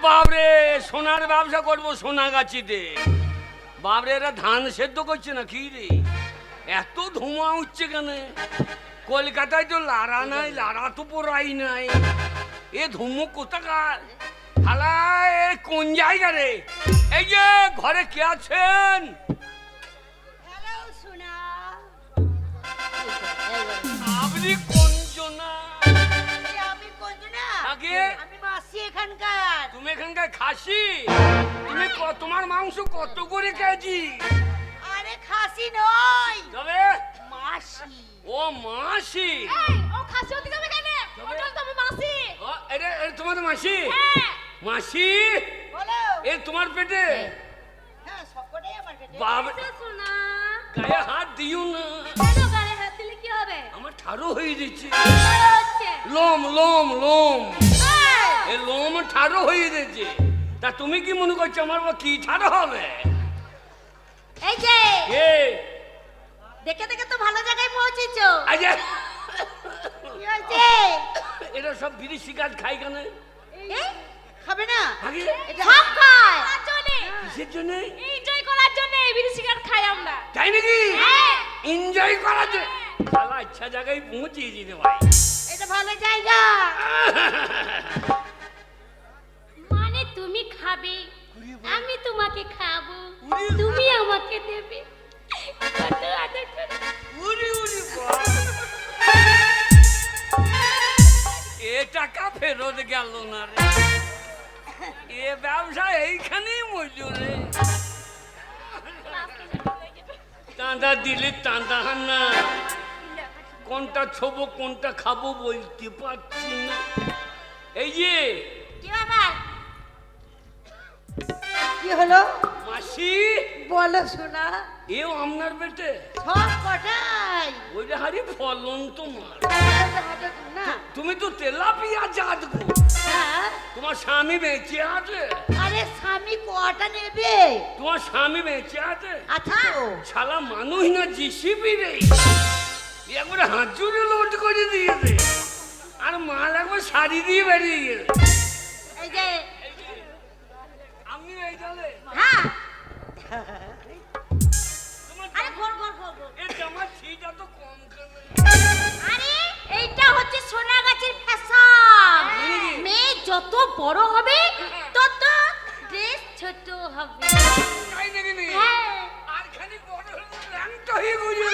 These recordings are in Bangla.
বাবরে সোনার ব্যবসা করবো সোনাগাছিতে। বাবরে এরা ধান সেদ্ধ করছে না কি রে, এত ধোঁয়া উঠছে কেন? কলকাতায় তো লারা নাই, লারা তো পোড়াই নাই, এ ধুমুক কোথাকার? হালা এ কোন জায়গা রে? এই যে ঘরে কে আছেন? আপনি কোন জনা? আমি মাসি এখানকার। তুমি এখানকার খাসি? তুমি তোমার মাংস কত করে কেজি? আরে খাসি নয়, তবে মাসি। ও মাসি। ও খাসি হতে যাবে কেন? ওটা তো আমি মাসি। ও এটা তোমার মাসি? হ্যাঁ। মাসি বলো। এ তোমার পেটে? হ্যাঁ, সবকটাই আমার পেটে। বাবা সোনা। গায়ে হাত দিও না। কেন গায়ে হাত দিলে কি হবে? আমার ঠাড়ো হয়ে যাচ্ছে। ভালো হচ্ছে। লোম লোম লোম, এই, এই লোম ঠাড়ো হয়ে যাচ্ছে। তা তুমি কি মনে করছো আমার বা কি ঠাড়ো হবে? এই যে এ দেখে দেখে তো ভালো জায়গায় পৌঁছেছো। আজে কি হয়েছে? এটা সব বিড়ি সিগারেট খাই কেন? এই, খাবে না? আগে এটা সব খায়। কিসের জন্য? এনজয় করার জন্য এই বিড়ি সিগারেট খাই আমরা। তাই নাকি? হ্যাঁ। এনজয় করার জন্য শালা ইচ্ছা জায়গায় পৌঁছিয়ে দিতে ভাই। এটা ভালো জায়গা। মানে তুমি খাবে, আমি তোমাকে খাবো, তুমি আমাকে দেবে। কত আদর করে। উরি উরি বাবা। এ টাকা ফেরত গেল না রে, এ ব্যবসা এইখানেই মরল রে। চাঁদা দিলে চাঁদা না, কোনটা ছোবো কোনটা খাবো বলতে পারছি না। এই যে কি ব্যাপার? কি হলো? মাসি বলো শোনা। এও আপনার বেটে? সব কটাই। ওইটা হারি ফলন তোমার। না। তুমি তো তেলাপিয়া জাত গো। হ্যাঁ। তোমার স্বামী বেঁচে আছে? আরে স্বামী কটা নেবে? তোমার স্বামী বেঁচে আছে? আচ্ছা। শালা মানুষ না জিসিবি রে, একবারে হাত জুড়ে লোড করে দিয়েছে আর মাল একবার শাড়ি দিয়ে বেরিয়ে গেছে। এই যে আপনি এই চলে হ্যাঁ। তোমার আরে ঘর ঘর ঘর ঘর। এ জামার ছিটা তো কম কেন? আরে এইটা হচ্ছে সোনাগাছির ফ্যাশন। হ্যাঁ। মেয়ে যত বড় হবে তত ড্রেস ছোট হবে। তাই নাকি নি? হ্যাঁ। আর খালি বড় হলে ল্যাংটা হয়ে গেছে।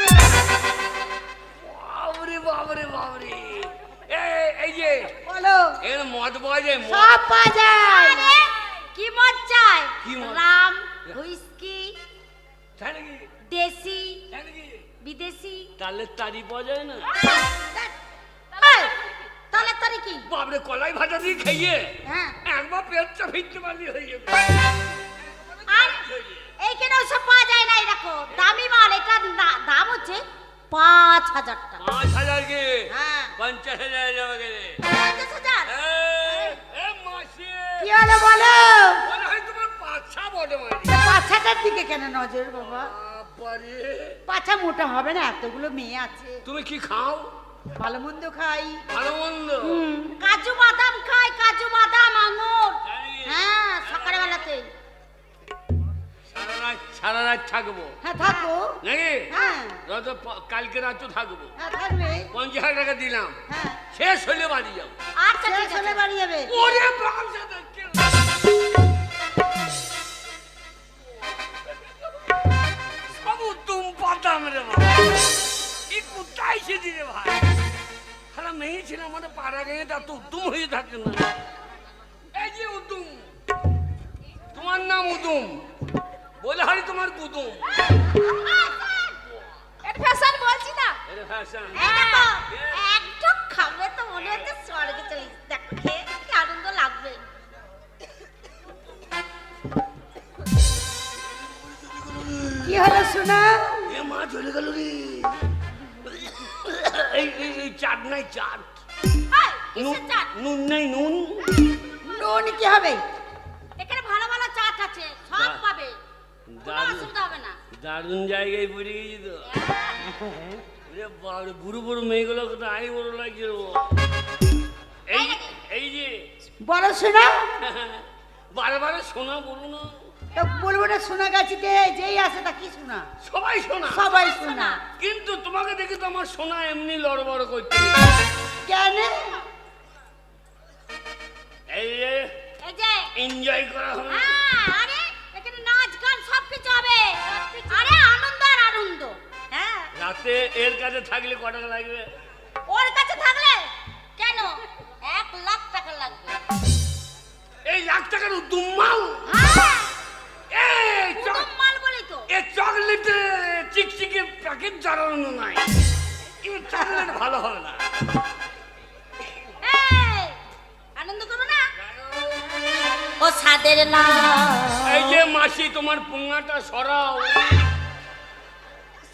বাবরে বাবরে বাবরে। এই যে বলো। এর মদ বাজে মদ। সব পাওয়া যায়। কি মদ চাই? কি মদ? রাম, হুইস্কি, তাই নাকি? দেশি, তাই নাকি? বিদেশি। তাহলে তারি পাওয়া যায় না? এই, তাহলে তারি কি? বাবরে কলাই ভাজা দিয়ে খেয়ে হ্যাঁ। একবার পেটটা ভিজতে পারলি হয়ে যাবে। আর এইখানে ওসব পাওয়া যায় না। এরকম দামি মাল। এটার দাম হচ্ছে 5,000 টাকা। 5,000 কে? হ্যাঁ। 50,000 যাবে গেলে। 50,000। এ মাসি কি হলো বলো? মনে হয় তোমার পাছা বড় মারি। পাছাটার দিকে কেন নজর বাবা? বাবারে পাছা মোটা হবে না, এতগুলো মেয়ে আছে। তুমি কি খাও? ভালো মন্দ খাই। ভালো মন্দ? কাজু বাদাম খাই, কাজু বাদাম, আঙুর। জানি। হ্যাঁ, সকালবেলাতে। সারা রাত থাকবো হ্যাঁ থাকো। নাকি? হ্যাঁ। কালকে রাতও থাকবো। হ্যাঁ থাকবে। 50,000 টাকা দিলাম, হ্যাঁ। শেষ হলে বাড়ি যাও। আচ্ছা ঠিক আছে, বাড়ি যাবে। ওরে ব্যবসা দেখে সব উত্তম পাতাম রে বাবা। এই কোথায় সেদি রে ভাই? খালা মেয়ে ছিল আমাদের পাড়া গেয়ে তা তো উত্তম হয়ে থাকে না। এই যে উত্তম, তোমার নাম উত্তম বলে হারি তোমার কুতুম। এটা ফ্যাশন বলছি না। এটা ফ্যাশন। এই দেখো, একটু খাবে তো মনে হচ্ছে স্বর্গে চলে গেছে। দেখো খেয়ে কি আনন্দ লাগবে। কি হলো শোনা? এ মা চলে গেল রে। এই চাট নাই চাট। কিসের চাট? নুন নাই নুন। নুন কি হবে? এখানে ভালো ভালো চাট আছে, সব পাবে। কোনো দারুণ অসুবিধা হবে না। দারুণ জায়গায় পড়ে গেছি তো। ওরে বাবা, বুড়ো বুড়ো মেয়েগুলো কত আই বড় লাগছে রে বাবা। এই এই যে বড় শোনা? বারে বারে শোনা বলো না। তা বলবো না সোনাগাছিতে যেই আসে তা কি শোনা? সবাই শোনা। সবাই শোনা। কিন্তু তোমাকে দেখে তো আমার শোনা এমনি লড়বড় করতে। কেন? এই যে এই যে এনজয় করা হবে। আরে এখানে নাচ গান সবকিছু হবে। আরে আনন্দ আর আনন্দ। হ্যাঁ রাতে এর কাছে থাকলে ক টাকা লাগবে? ওর কাছে থাকলে কেন 1 লাখ টাকা লাগবে। এই লাখ টাকার দুম্মাল। হ্যাঁ এই মাল বলি তো। এ চকলেটে চিকচিকে প্যাকেট জ্বালানো নাই। এই চকলেট ভালো হবে না। এই আনন্দ করো না। ও সাদের না। এই যে মাসি তোমার পুঙ্গাটা সরাও।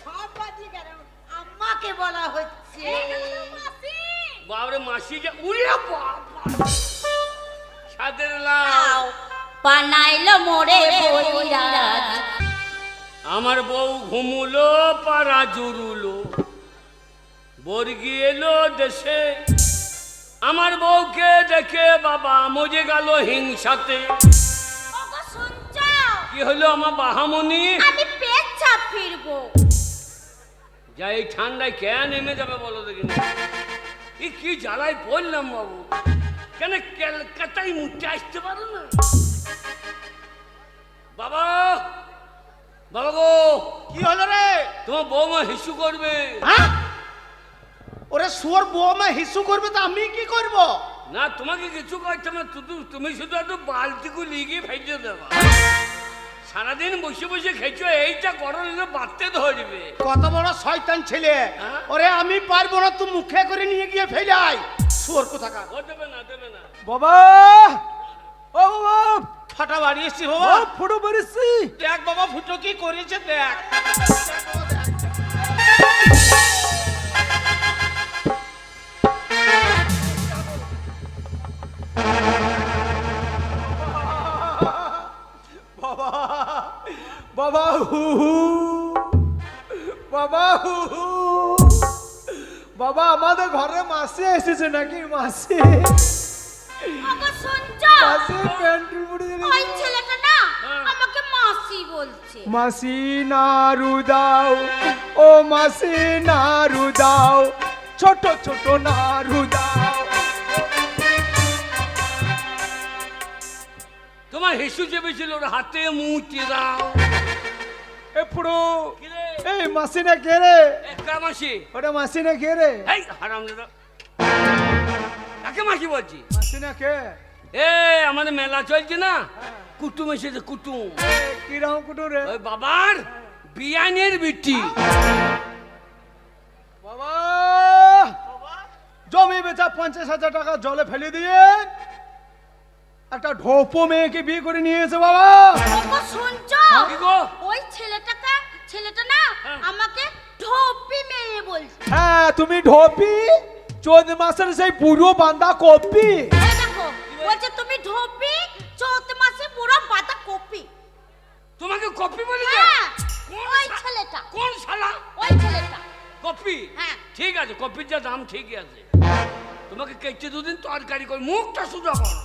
সব বাজি কেন? আম্মাকে বলা হচ্ছে। বাবরে মাসি যে উড়ে বাবা সাদের লাউ বানাইলো মোরে বইরা। আমার বউ ঘুমুলো পাড়া জুড়ুলো বর্গি এলো দেশে আমার বউকে দেখে বাবা মজে গেল হিংসাতে। ওগো শুনছো? কি হলো আমার বাহামণি? আমি পেচ্ছাপ ফিরবো। যা এই ঠান্ডায় কে নেমে যাবে বলো দেখিনি। এই কি জ্বালায় পড়লাম বাবু। কেন কলকাতায় মুটে আসতে পারো না? বাবা বাবা গো, কি হলো রে? তোমার বৌমা হিসু করবে। হ্যাঁ? ওরে শুয়োর বৌমা হিসু করবে তো আমি কি করব? না তোমাকে কিছু করতে না, তুমি শুধু একটু বালতিকু লিগিয়ে ফেলতে দেবা। সারাদিন বসে বসে খেয়েছো, এইটা গরম বাড়তে ধরবে। কত বড় শয়তান ছেলে। হ্যাঁ? ওরে আমি পারবো না, তুই মুখে করে নিয়ে গিয়ে ফেলাই শুয়োর কোথাকার। ও দেবে না দেবে না। বাবা, ও বাবা, ফাটা বাড়ি এসছি বাবা। ফুটো বেরিয়েছি। দেখ বাবা ফুটো কি করেছে দেখ। বাবা, বাবা হু হু, বাবা হু হু, বাবা আমাদের ঘরে মাসি এসেছে নাকি? মাসি ওগো শুনছো? মাসি প্যান্টুল পরে ওই ছেলেটা না আমাকে মাসি বলছে। মাসি নাড়ু দাও, ও মাসি নাড়ু দাও, ছোট ছোট নাড়ু দাও। তোমার হিসু চেপেছিল ওর হাতে মুচি দাও। এ পুরো কি রে? এই মাসি না কে রে? একটা মাসি। ওটা মাসি না কে রে? এই হারাম দাদা, কাকে মাসি বলছি? মাসি না কে? এ আমাদের মেলা চলছে না, কুটুম এসেছে কুটুম। কি রকম কুটু রে? ওই বাবার বিয়ানের বিটি। বাবা, জমি বেচা 50,000 টাকা জলে ফেলে দিয়ে একটা ঢোপো মেয়েকে বিয়ে করে নিয়ে এসে বাবা। ওগো শুনছো? কি গো? ওই ছেলেটা না আমাকে ঢোপি মেয়ে বলছে। হ্যাঁ তুমি ঢোপি, 14 মাসের সেই বুড়ো বান্দা কপি। এই দেখো বলছে তুমি ঢোপি, 14 মাসে পুরো পাতা কপি। তোমাকে কপি বলেছে? হ্যাঁ কোন ওই শা- ছেলেটা, কোন শালা? ওই ছেলেটা। কপি? হ্যাঁ। ঠিক আছে, কপির যা দাম ঠিকই আছে। তোমাকে কেচে দুদিন তরকারি করে মুখটা সুদা করো।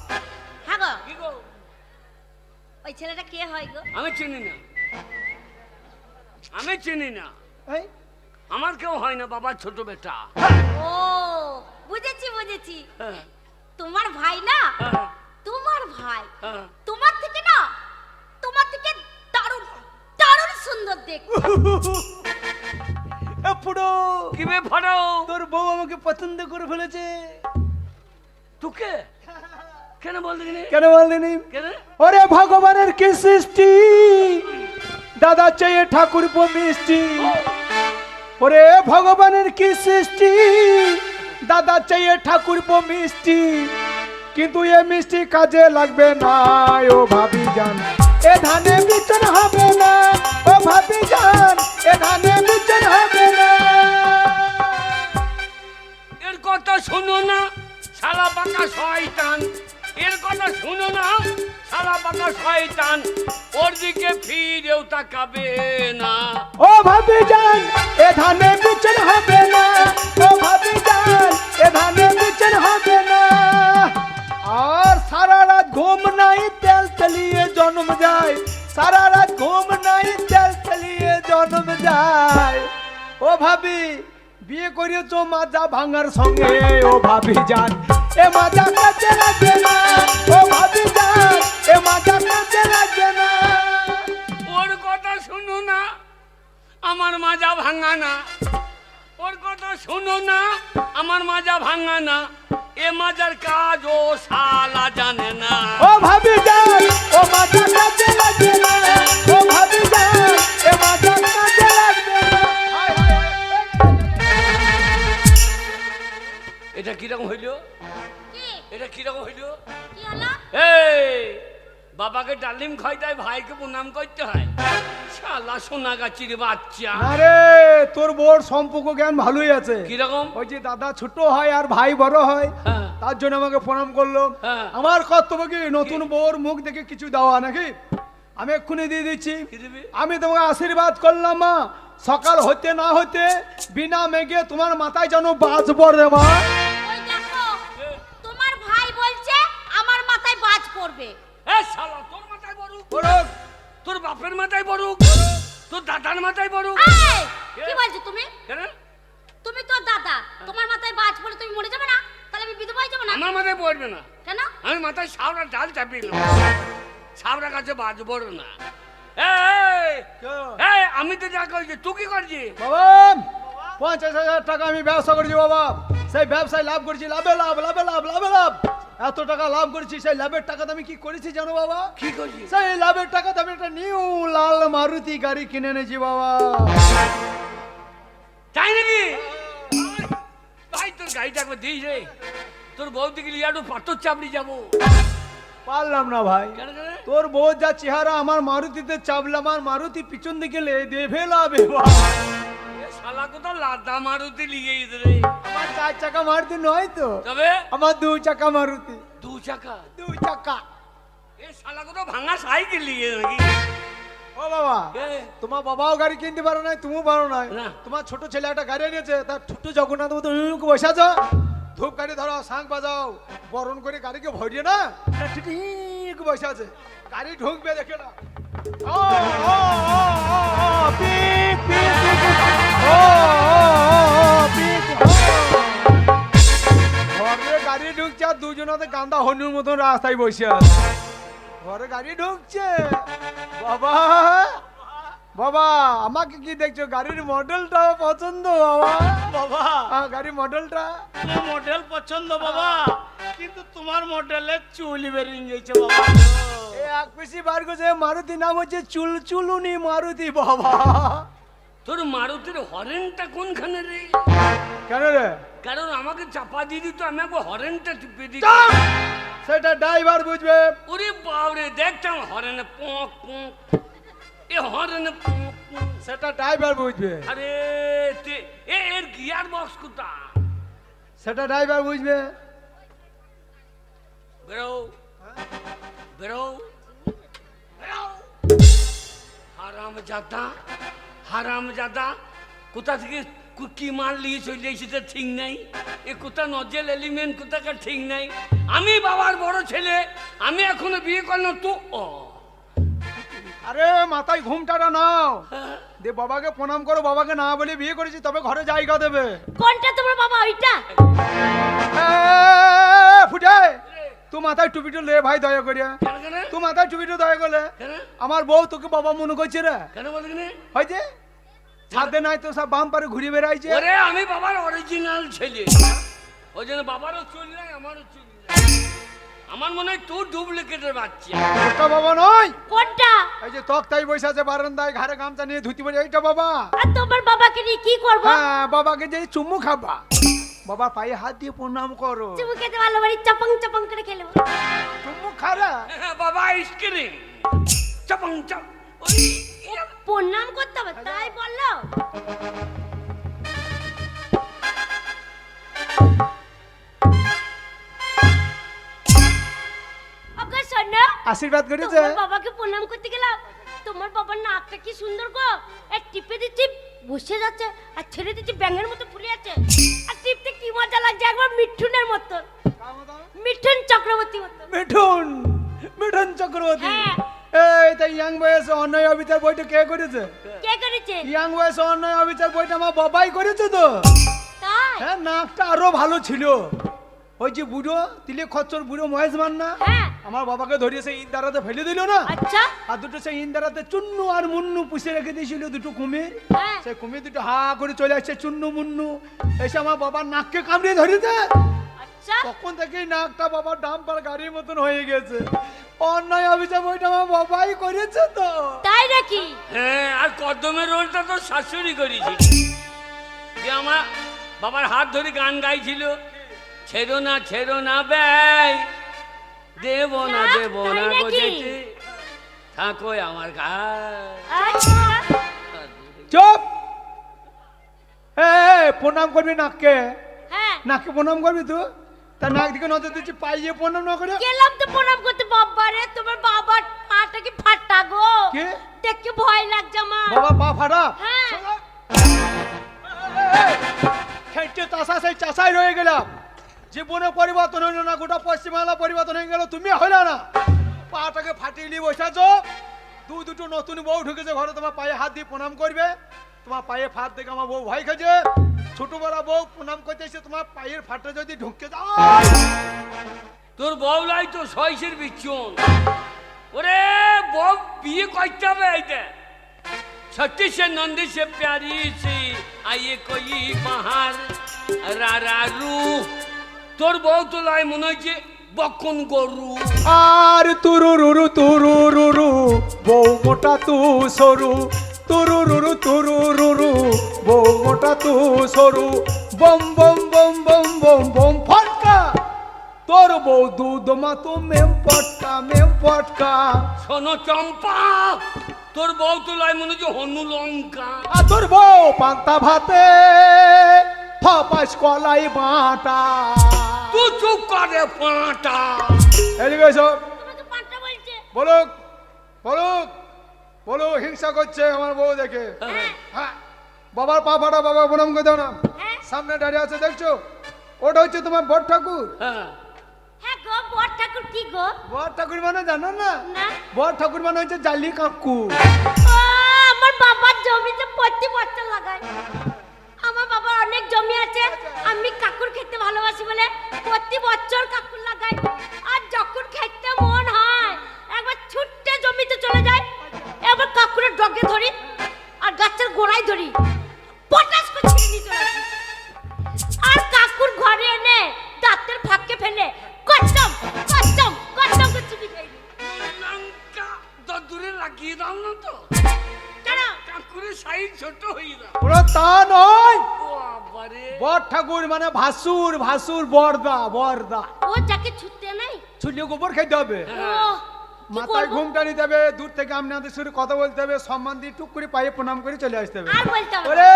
হ্যাঁ গো, কি গো? ওই ছেলেটা কে হয় গো? আমি চিনি না, আমি চিনি না। এই, আমার কেউ হয় না, বাবার ছোট বেটা। ও বুঝেছি। হ্যাঁ, তোমার ভাই না, হ্যাঁ, তোমার ভাই হ্যাঁ। তোমার থেকে দারুণ সুন্দর দেখতে। এ পুরো কি বে ফাড়াও? তোর বউ আমাকে পছন্দ করে ফেলেছে। তোকে কেন বল দেখিনি? কেন বলদিনি? কেন? ওরে ভগবানের কি সৃষ্টি, দাদা চাইয়ে ঠাকুর পো মিষ্টি। ওরে ভগবানের কি সৃষ্টি, দাদা চাইয়ে ঠাকুর পো মিষ্টি, কিন্তু এ মিষ্টি কাজে লাগবে না। ও ভাবি জান এ ধানে বিচন হবে না, ও ভাবি জান এ ধানে বিচন হবে না। এর কথা শোনো না শালা বাঁকা শয়তান, এর কথা শোনো না শালা বাঁকা শয়তান, ওর দিকে ফিরেও তাকাবে না। ও ভাবি জান এ ধানে বিচন হবে না, ও ভাবি জান এ ধানে বিচন হবে না। আর সারা রাত ঘুম নাই, তেল তেল যায়। ও ভাবি বিয়ে করিয়েছো মাজা ভাঙার সঙ্গে, ও ভাবি যান এ মাজা কাজে লাগবে না, ও ভাবি যান এ মাজা কাজে লাগবে না। ওর কথা শুনো না, আমার মাজা ভাঙা না। ওর কথা শুনো না, আমার মাজা ভাঙা না। এ মাজার কাজ ও শালা জানে না। ও ভাবি যান ও মাজা কাজে লাগবে না, ও ভাবি যান এ মাজা কাজে লাগবে না। হায় হায় হায়। এটা কিরকম হইল? কি এটা কিরকম হইল? কি হলো? এই বাবাকে ডালিম খাইতে হয়, ভাইকে প্রণাম করতে হয়। শালা সোনা গাছির বাচ্চা। আরে তোর বোর সম্পর্ক জ্ঞান ভালোই আছে। কিরকম? ওই যে দাদা ছোট হয় আর ভাই বড় হয়, হ্যাঁ। তার জন্য আমাকে প্রণাম করলো। হ্যাঁ। আমার কর্তব্য কি নতুন বউর মুখ দেখে কিছু দেওয়া নাকি? আমি এক্ষুনি দিয়ে দিচ্ছি। কি দিবি? আমি তোমাকে আশীর্বাদ করলাম মা, সকাল হতে না হতে বিনা মেঘে তোমার মাথায় যেন বাজ পড়ে মা। ওই দেখো, তোমার ভাই বলছে আমার মাথায় বাজ পড়বে। এ শালা তোর মাথায় পড়ুক, পড়ুক। তোর বাপের মাথায় পড়ুক, তোর দাদার মাথায় পড়ুক। এই, কি বলছো তুমি? কেন? তুমি তো দাদা, তোমার মাথায় বাজ পড়লে তুমি মরে যাবে না? তাহলে আমি বিধবা হয়ে যাবো না? আমার মাথায় পড়বে না। কেন? আমি মাথায় সাবরা ডাল চাপিয়ে নেবো। সাবরা কাছে বাজ পড়ো না। এই, এই, আমি তো যা করছি তুই কি করছিস? বাবা 50,000 টাকা আমি ব্যবসা করছি বাবা, সেই ব্যবসায় লাভ করছি, লাভে লাভ, লাভে লাভ, লাভে লাভ। এত টাকা লাভ করেছি, সেই লাভের টাকাতে আমি কি করেছি জানো বাবা? কি করছিস? সেই লাভের টাকাতে আমি একটা নিউ লাল মারুতি গাড়ি কিনে এনেছি বাবা। তাই নাকি? ভাই তোর গাড়িটা একবার দিস রে, তোর বউ দিকে লিয়ে একটু পাথর চাপড়ি যাবো। পারলাম না ভাই, কেন কেন? তোর বউ যা চেহারা, আমার মারুতিতে চাপলাম আর মারুতি পিছন দিকে দেবে লাভে। এ শালা কোথাও লাদা মারুতি লিয়ে গেছে রে। আমার 4 চাকা মারুতি নয় তো, তবে আমার 2 চাকা মারুতি। 2 চাকা? 2 চাকা। এ শালা কোথাও ভাঙা সাইকেল লিয়ে নাকি? ও বাবা, এ, তোমার বাবাও গাড়ি কিনতে পারো নাই, তুমিও পারো নাই। না। তোমার ছোট ছেলে একটা গাড়ি নিয়েছে, তার ছোট জগন্নাথ মতো বসে আছো, ধূপ গাড়ি ধরো, শাঁখ বাজাও, বরণ করে গাড়িকে ভরিয়ে না, ঠিক বসে আছে। গাড়ি ঢুকবে দেখে না, ও, ও, ও, ও, ও, পিক, পিক, পিক, ও, ও, ও, পিক, ও। ঘরে গাড়ি ঢুকছে আর দুজনাতে গান্দা হনুর মতন রাস্তায় বসে আছে। ঘরে গাড়ি ঢুকছে, বাবা বাবা আমাকে কি দেখছো? গাড়ির মডেলটা পছন্দ বাবা? বাবা গাড়ির মডেলটা তোমার মডেল পছন্দ বাবা, কিন্তু তোমার মডেলের চুল বেরিয়ে গেছে বাবা। এই এক পিসি বার করছে, মারুতি নাম হচ্ছে চুলচুলুনি মারুতি বাবা। তোর মারুতির হরেনটা কোনখানে রে? কেন রে? কারণ আমাকে চাপা দিয়ে দিত, আমি একবার হরেনটা টিপে দিই। সেটা ড্রাইভার বুঝবে। ওরে বাবরে, দেখতাম হরেনে পক পক, এ হরেনে পক পক। সেটা ড্রাইভার বুঝবে। আরে এর গিয়ার বক্স কোথা? সেটা ড্রাইভার বুঝবে। বেরো বেরো বেরো। হারাম জাদা, হারাম জাদা, কোথা থেকে কি মাল নিয়ে চলে এসেছে ঠিক নাই। এ কোথা নজেল এলিমেন্ট কোথাকার ঠিক নাই। আমি বাবার বড় ছেলে, আমি এখনো বিয়ে করলাম তো। ও আরে মাথায় ঘুমটাটা নাও, দে বাবাকে প্রণাম করো, বাবাকে না বলে বিয়ে করেছি, তবে ঘরে জায়গা দেবে। কোনটা তোমার বাবা? ওইটা? ফুটে তুই মাথায় টুপিটা লে ভাই, দয়া করে কেন কেন তুই মাথায় টুপিটা দয়া করলে। কেন আমার বউ তোকে বাবা মনে করছে রে, কেন বলবি না? হয়েছে ছাদে নাই তো সব বাম পারে ঘুরে বেড়াইছে। ওরে আমি বাবার অরিজিনাল ছেলে, ওই জন্য বাবারও চুল নাই আমারও চুল নাই। আমার মনে হয় তোর ডুপ্লিকেটের বাচ্চা। ওটা বাবা নয়, কোনটা? এই যে তক্তাই বসে আছে বারান্দায়, ঘাড়ে গামছা নিয়ে ধুতি পরে, এইটা বাবা। আর তোমার বাবাকে নিয়ে কি করবো? হ্যাঁ, বাবাকে যে চুমু খাবা, বাবা পায়ে হাত দিয়ে প্রণাম করো, চুমু খেতে ভালো বাড়ি চপং চপং করে খেলে। চুমু খারা। বাবা আইসক্রিম চপং চপ। ওই প্রণাম করতে হবে তাই বললো? ওকে শোনো, আশীর্বাদ করেছে। তোমার বাবাকে প্রণাম করতে গেলাম, তোমার বাবার নাকটা কি সুন্দর গো, এক টিপে দিচ্ছি বসে যাচ্ছে, আর ছেড়ে দিচ্ছি ব্যাঙের মতো ফুলে যাচ্ছে, আর টিপতে কি মজা লাগছে, একবার মিঠুনের মতো, মিঠুন চক্রবর্তী মতো। মিঠুন, মিঠুন চক্রবর্তী। হ্যাঁ। এই তাই ইয়াং বয়স অন্যায় অবিচার বইটা কে করেছে? কে কে করেছে ইয়াং বয়সে অন্যায় অবিচার বইটা আমার বাবাই করেছে তো। তাই হ্যাঁ, নাকটা আরো ভালো ছিল। ওই যে বুড়ো তিলে খচ্চর বুড়ো মহেশ মান্না হ্যাঁ আমার বাবাকে ধরিয়ে সেই ইন্দারাতে ফেলে দিল না। আচ্ছা আর দুটো সেই ইন্দারাতে চুন্নু আর মুন্নু পুষে রেখে দিয়েছিল দুটো কুমির। হ্যাঁ সেই কুমির দুটো হা করে চলে আসছে চুন্নু মুন্নু এসে আমার বাবার নাককে কামড়িয়ে ধরেছে। আচ্ছা তখন থেকেই নাকটা বাবার ডাম্পার গাড়ির মতন হয়ে গেছে। অন্যায় অবিচার বইটা আমার বাবাই করেছে তো। তাই নাকি হ্যাঁ, আর কদমের রোলটা তো শাশুড়ি করেছিল। যে আমার বাবার হাত ধরে গান গাইছিল, ছেড়ো না ব্যয়, দেব না তাই নাকি? গো যেতে, থাকো আমার গায়ে। আচ্ছা চুপ! প্রণাম করবি নাককে, হ্যাঁ নাককে প্রণাম করবি তুই। তার নাক দিকে নজর দিচ্ছি, পাইয়ে প্রণাম না করে। গেলাম তো প্রণাম করতে বাবা রে, তোমার বাবার পাটা কি ফাটা গো? কে? দেখে ভয় লাগছে আমার। বাবা পা ফাটা। হ্যাঁ খেটে চাষা সেই চাষাই রয়ে গেলাম। জীবনে পরিবর্তন হইল না, গোটা পশ্চিমবাংলা পরিবর্তন হয়ে গেল, তুমি হইল না। পাটাকে ফাটিয়ে নিয়ে বসেছ। দুটো নতুন বউ ঢুকেছে ঘরে, তোমার পায়ে হাত দিয়ে প্রণাম করবে। তোমার পায়ে ফাট দেখে আমার বউ ভয় খেয়েছে। ছোট বড় বউ প্রণাম করতে এসে তোমার পায়ের ফাটে যদি ঢুকে যায়। তোর বউলাই তো সইসের বিচ্ছন। ওরে বউ বিয়ে করতে হবে এইটা। सच्ची से नंदी से प्यारी सी आइए कोई बाहर रा रू তোর বউ তো লাই মনে হচ্ছে বকন গরু। আর তুরুরু বউ মোটা তু সরু, তুরুরু বউ মোটা তু সরু, বম বম বম বম বম বম ফটকা। তোর বউ দুধ মা তো মেম পটকা। শোনো চম্পা, তোর বউ তো লাই মনে হচ্ছে হনু লঙ্কা। আর তোর বউ পান্তা ভাতে ফাপাস কলাই বাটা। তুই চুপ করে পাঁটা। এদিকে এসো। তোমাকে পাটা বলছে। বলো হিংসা করছে আমার বউ দেখে। হ্যাঁ, বাবার পা ফাটা, বাবা প্রণাম করে দাও না। হ্যাঁ সামনে দাঁড়িয়ে আছে দেখছো, ওটা হচ্ছে তোমার বড় ঠাকুর। হ্যাঁ, হ্যাঁ গো, বড় ঠাকুর কি গো? বড় ঠাকুর মানে জানো না? না বড় ঠাকুর মানে হচ্ছে জালি কাকু। ও, আমার বাবার জমিতে প্রতি বছর লাগায়। আমার বাবার অনেক জমি আছে, আমি কাকুর খেতে ভালোবাসি বলে প্রতি বছর কাকুর লাগাই। আর যখন খেতে মন হয় একবার ছুট্টে জমিতে চলে যায়, এবার কাকুরের ডগে ধরি আর গাছের গোড়ায় ধরি, পটাশ করে ছিঁড়ে নিয়ে চলে আসি। আর কাকুর ঘরে এনে দাঁতের ফাঁকে ফেলে কচ্চম করে চিবি খাই। লঙ্কা তো দূরে লাগিয়ে দাও না তো, কেন? কাকুরের সাইজ ছোট হয়ে দাও। ওরা তা নয়, বাবারে, বড় ঠাকুর মানে ভাসুর বরদা। ও যাকে ছুটতে নাই, ছুলিয়ে গোবর খেতে হবে, ও কি মাথায় করবো? ঘুমটা নিতে হবে, দূর থেকে আপনাদের সাথে কথা বলতে হবে, সম্মান দিয়ে টুক করে পায়ে প্রণাম করে চলে আসতে হবে। আর বলতে হবে না। ওরে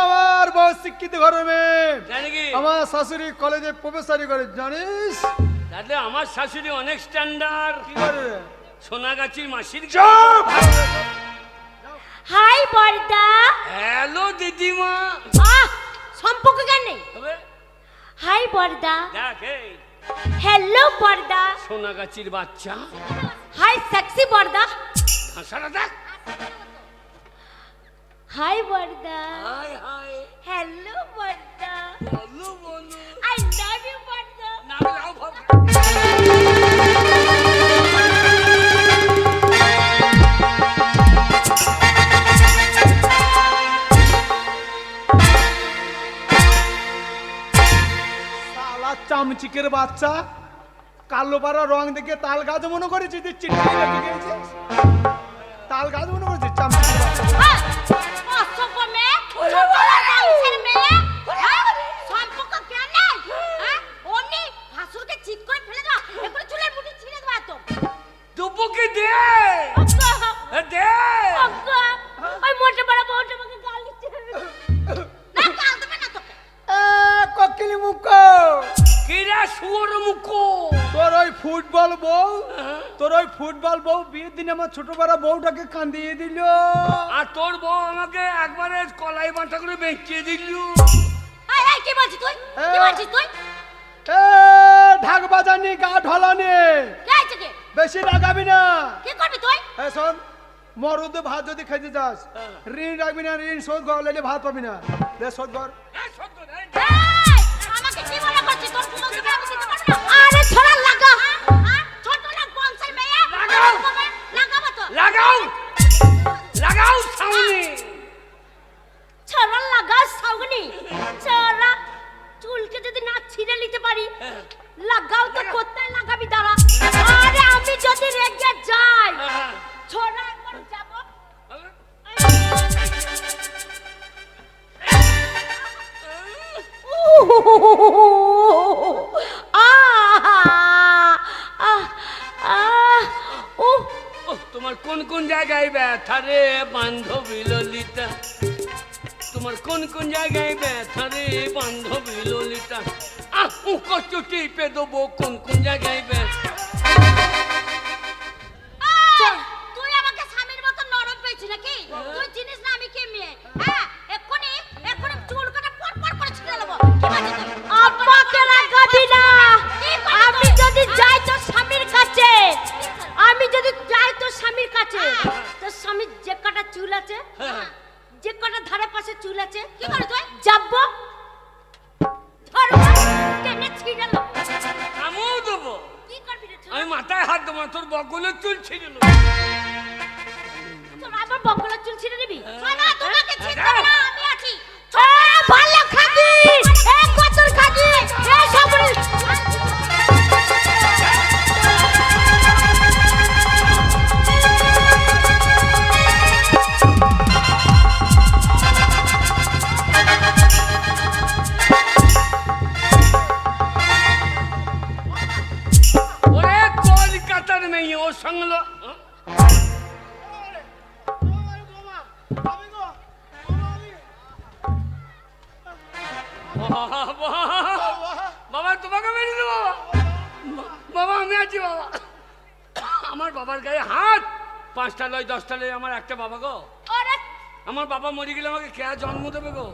আমার বউ শিক্ষিত ঘরের মেয়ে, জানি কি আমার শাশুড়ি কলেজে প্রফেসরি করে, জানিস? তাহলে আমার শাশুড়ি অনেক স্ট্যান্ডার্ড। কি করে? সোনাগাছির মাসির। চুপ! হাই বর্দা। হ্যালো দিদিমা। আহ, সম্পর্ক কেন নেই? হবে হাই বর্দা। দেখ এই হ্যালো বর্দা। সোনাগাছির বাচ্চা, হাই সেক্সি বর্দা। ভাষাটা দেখ। হাই বর্দা। হাই হাই, হ্যালো বর্দা। হ্যালো বলো। আই লাভ ইউ বর্দা। না লাও ভাব। শালা চামচিকের বাচ্চা, কালো পাড়া রং দেখে তাল গাছ মনে করেছি যে চিঠি লেগে গেছে। তাল গাছ মনে করেছি চামচিকের বাচ্চা। হ্যাঁ, অসভ্য মেয়ে, ছোটবেলা মানুষের মেয়ে। হ্যাঁ, সম্পর্ক কেন নেই? হ্যাঁ, অমনি ভাসুরকে চিৎ করে ফেলে দাও, এরপরে চুলের মুঠি ছিঁড়ে দেবো একদম। দুপুকে দে। অগ্গো, দে। অগ্গো, ওই মোটে বড় বউটা আমাকে গাল দিচ্ছে। না, গাল দেবে না তোকে। ককিলি মুখ, কিরা শুয়োর মুখো। তোর ওই ফুটবল বউ বিয়ের দিন আমার ছোট বড় বউটাকে কাঁদিয়ে দিল। আর তোর বউ আমাকে একবারে কলাই বাটা করে বেঁচিয়ে দিল। এই, এই, কি বলছিস তুই? কি বলছিস তুই? ঢাক বাজানি গা ঢলানি, কে আছে কে? বেশি লাগাবি না। কি করবি তুই? শোন, মরুদে ভাত যদি খেতে যাস ঋণ রাখবি না, ঋণ শোধ করলে ভাত পাবি না। দে শোধ কর। এই শোধ কর, এই। আমাকে কি মনে করছিস? তোর পুরো দিকে আমি দিতে পারবো না। আরে ছড়া লাগা। ছোট না বংশের মেয়ে। লাগাও। লাগাবো তো। লাগাও লাগাও সামনে। ছড়া লাগা সাউনি। ছড়া চুলকে যদি না ছিঁড়ে নিতে পারি লাগাও তো কোথায় লাগাবি দাঁড়া। আরে আমি যদি রেগে যাই ছড়া একবার যাবো। তোমার কোন কোন জায়গায় ব্যথা রে বান্ধবী ললিতা? তোমার কোন কোন জায়গায় ব্যথা রে বান্ধবী ললিতা? কষ্ট টিপে দেবো কোন কোন জায়গায় ব্যথা। তুই আমাকে স্বামীর মতো নরম পেয়েছিস নাকি? তুই চিনিস না আমি কে মেয়ে? হ্যাঁ এক্ষুনি চুল কাটা পট করে ছিঁড়ে নেবো। কি বলছিস তুই? আমাকে লাগাবি না। আমি যদি যাই তোর স্বামীর কাছে, আমি যদি যাই তোর স্বামীর কাছে, তোর স্বামীর যে কটা চুল আছে, যে কটা ধারে পাশে চুল আছে, কি করে তুই যাবো ধরবো টেনে ছিঁড়ে নেবো। আমিও দেবো। কি করবি রে? আমি মাথায় হাত দেবো, তোর বগলের চুল ছিঁড়ে নেবো। তোর আবার বকলের চুল ছিঁড়ে নিবি? শোনা তোমাকে ছিঁড়তে হবে না, আমি আছি। ভালো খাবি এক বছর খাবি এই সামনে। ওরে কলকাতার মেয়ে ওর সঙ্গে বাবা তোমাকে মেরে দেবো। বাবা আমি আছি বাবা। আমার বাবার গায়ে হাত। 5টা লয় 10টা লয় আমার একটা বাবা গো। ওরে আমার বাবা মরে গেলে আমাকে কে জন্ম দেবে গো?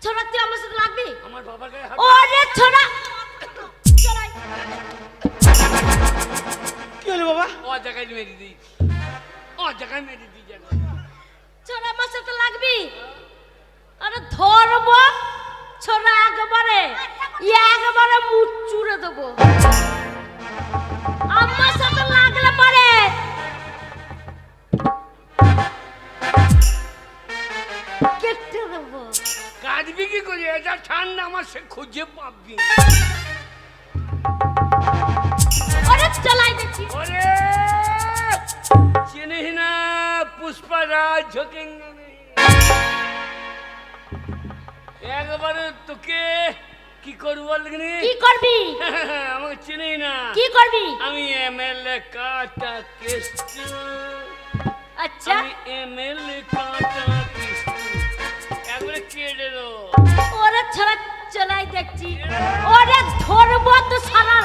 ছোড়া তুই আমার সাথে লাগবি? আমার বাবার গায়ে হাত। ওরে ছোড়া চলাই কি হলো বাবা? ও জায়গায় মেরে দিই, ও জায়গায় মেরে দিই জায়গা। ছোড়া আমার সাথে লাগবি? আরে ধরবো ছোড়া একবারে মুখ চুড়ে দেবো। আমার সাথে লাগলে পারে কেটে দেবো। কাটবি কি করে? এটা ঠান্ডা আমার সে খুঁজে পাবি। ওরে চলাই দেখি। ওরে চিনিস না পুষ্পারাজ ঝোকেঙ্গে নেই। একবারে তোকে কি করবো বলনি? কি করবি? আমাকে চিনি না। কি করবি? আমি এমএলএ কাটা কেষ্ট। আচ্ছা আমি এমএলএ কাটা কেষ্ট একবারে কেটে দো। ওরে ছড়া চলাই দেখছি। ওরে ধরবো তো সারা,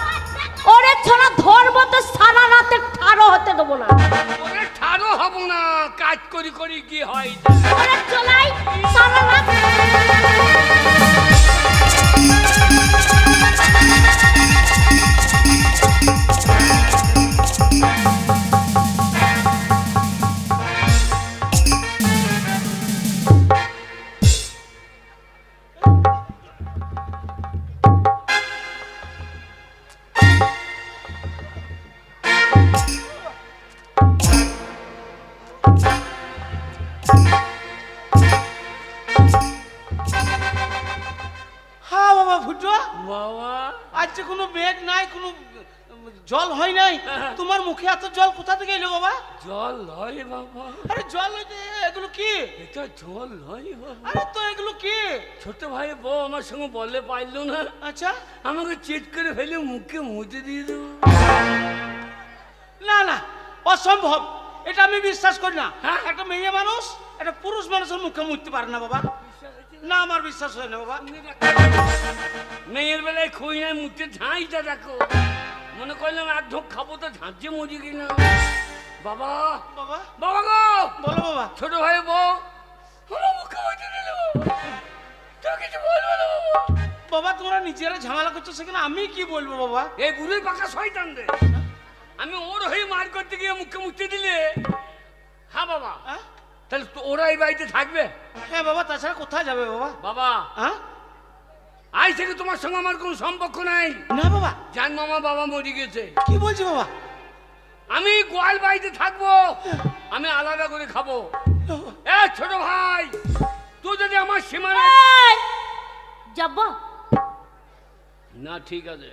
ওরে ছড়া ধরবো তো সারা রাতে ঠাড়ো হতে দেবো না। ওরে ঠাড়ো হব না, কাজ করি করি কি হয়। ওরে চলাই সারা রাত। হ্যাঁ বাবা ফুটো, বাবা আজকে কোনো মেঘ নাই, কোনো জল হয় নাই। তোমার মুখে এত জল কোথা থেকে এলো বাবা? জল হয় বাবা। আরে জল হইতে এগুলো কি? এটা জল হয় বাবা। আরে তো এগুলো কি? ছোট ভাই বউ আমার সঙ্গে বলে পাইলো না, আচ্ছা আমাকে চিট করে ফেলে মুখে মুতে দিয়ে দেবো। না না, অসম্ভব, এটা আমি বিশ্বাস করি না। হ্যাঁ? একটা মেয়ে মানুষ একটা পুরুষ মানুষের মুখে মুততে পারে না বাবা। না আমার বিশ্বাস হয় না বাবা। মেয়ের বেলায় খুঁই নাই মুখে ঝাঁইটা দেখো। মনে করলাম এক ঢোক খাবো তো ঝাঁঝে মরি কিনা। বাবা বাবা বাবা গো, বলো বাবা। ছোট ভাই বউ আমার মুখে মুতে দিল। তো কিছু বলবো না বাবা। বাবা তোমরা নিজেরা ঝামেলা করছো, সেখানে আমি কি বলবো বাবা? এই বুড়োই পাকা শয়তান রে। আমি ওর হয়ে মার করতে গিয়ে মুখে মুতে দিলে হ্যাঁ বাবা। হ্যাঁ? তাহলে ওরা এই বাড়িতে থাকবে? হ্যাঁ বাবা, তাছাড়া কোথায় যাবে বাবা? বাবা হ্যাঁ? আজ থেকে তোমার সঙ্গে আমার কোনো সম্পর্ক নাই। না বাবা। জান মামা বাবা মরে গেছে। কি বলছি বাবা? আমি গোয়াল বাড়িতে থাকবো, আমি আলাদা করে খাবো। এ ছোট ভাই, তুই যদি আমার সীমানা যাব না, ঠিক আছে।